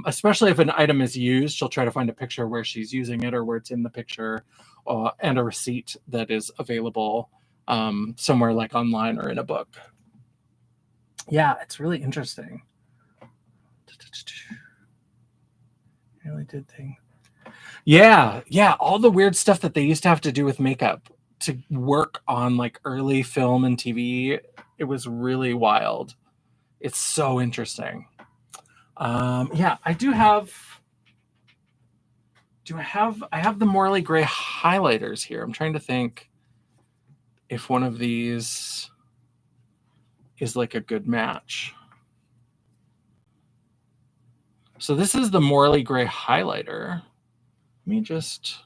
Especially if an item is used, she'll try to find a picture where she's using it or where it's in the picture, and a receipt that is available somewhere like online or in a book. Yeah, it's really interesting. Really did thing. Yeah, all the weird stuff that they used to have to do with makeup to work on like early film and TV. It was really wild. It's so interesting. Yeah, I have the Morally Gray highlighters here. I'm trying to think if one of these is like a good match. So this is the Morally Gray highlighter. Let me just,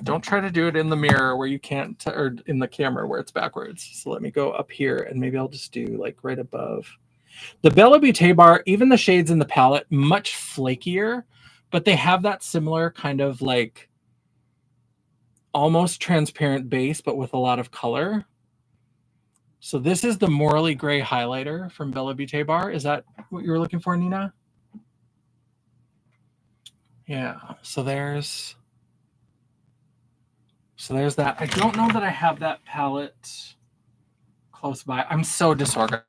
don't try to do it in the mirror where you can't, or in the camera where it's backwards. So let me go up here, and maybe I'll just do like right above. The Bella Beauté bar, even the shades in the palette, much flakier, but they have that similar kind of like almost transparent base, but with a lot of color. So this is the Morally Gray highlighter from Bella Beauté Bar. Is that what you were looking for, Nina? Yeah, so there's that. I don't know that I have that palette close by. I'm so disorganized.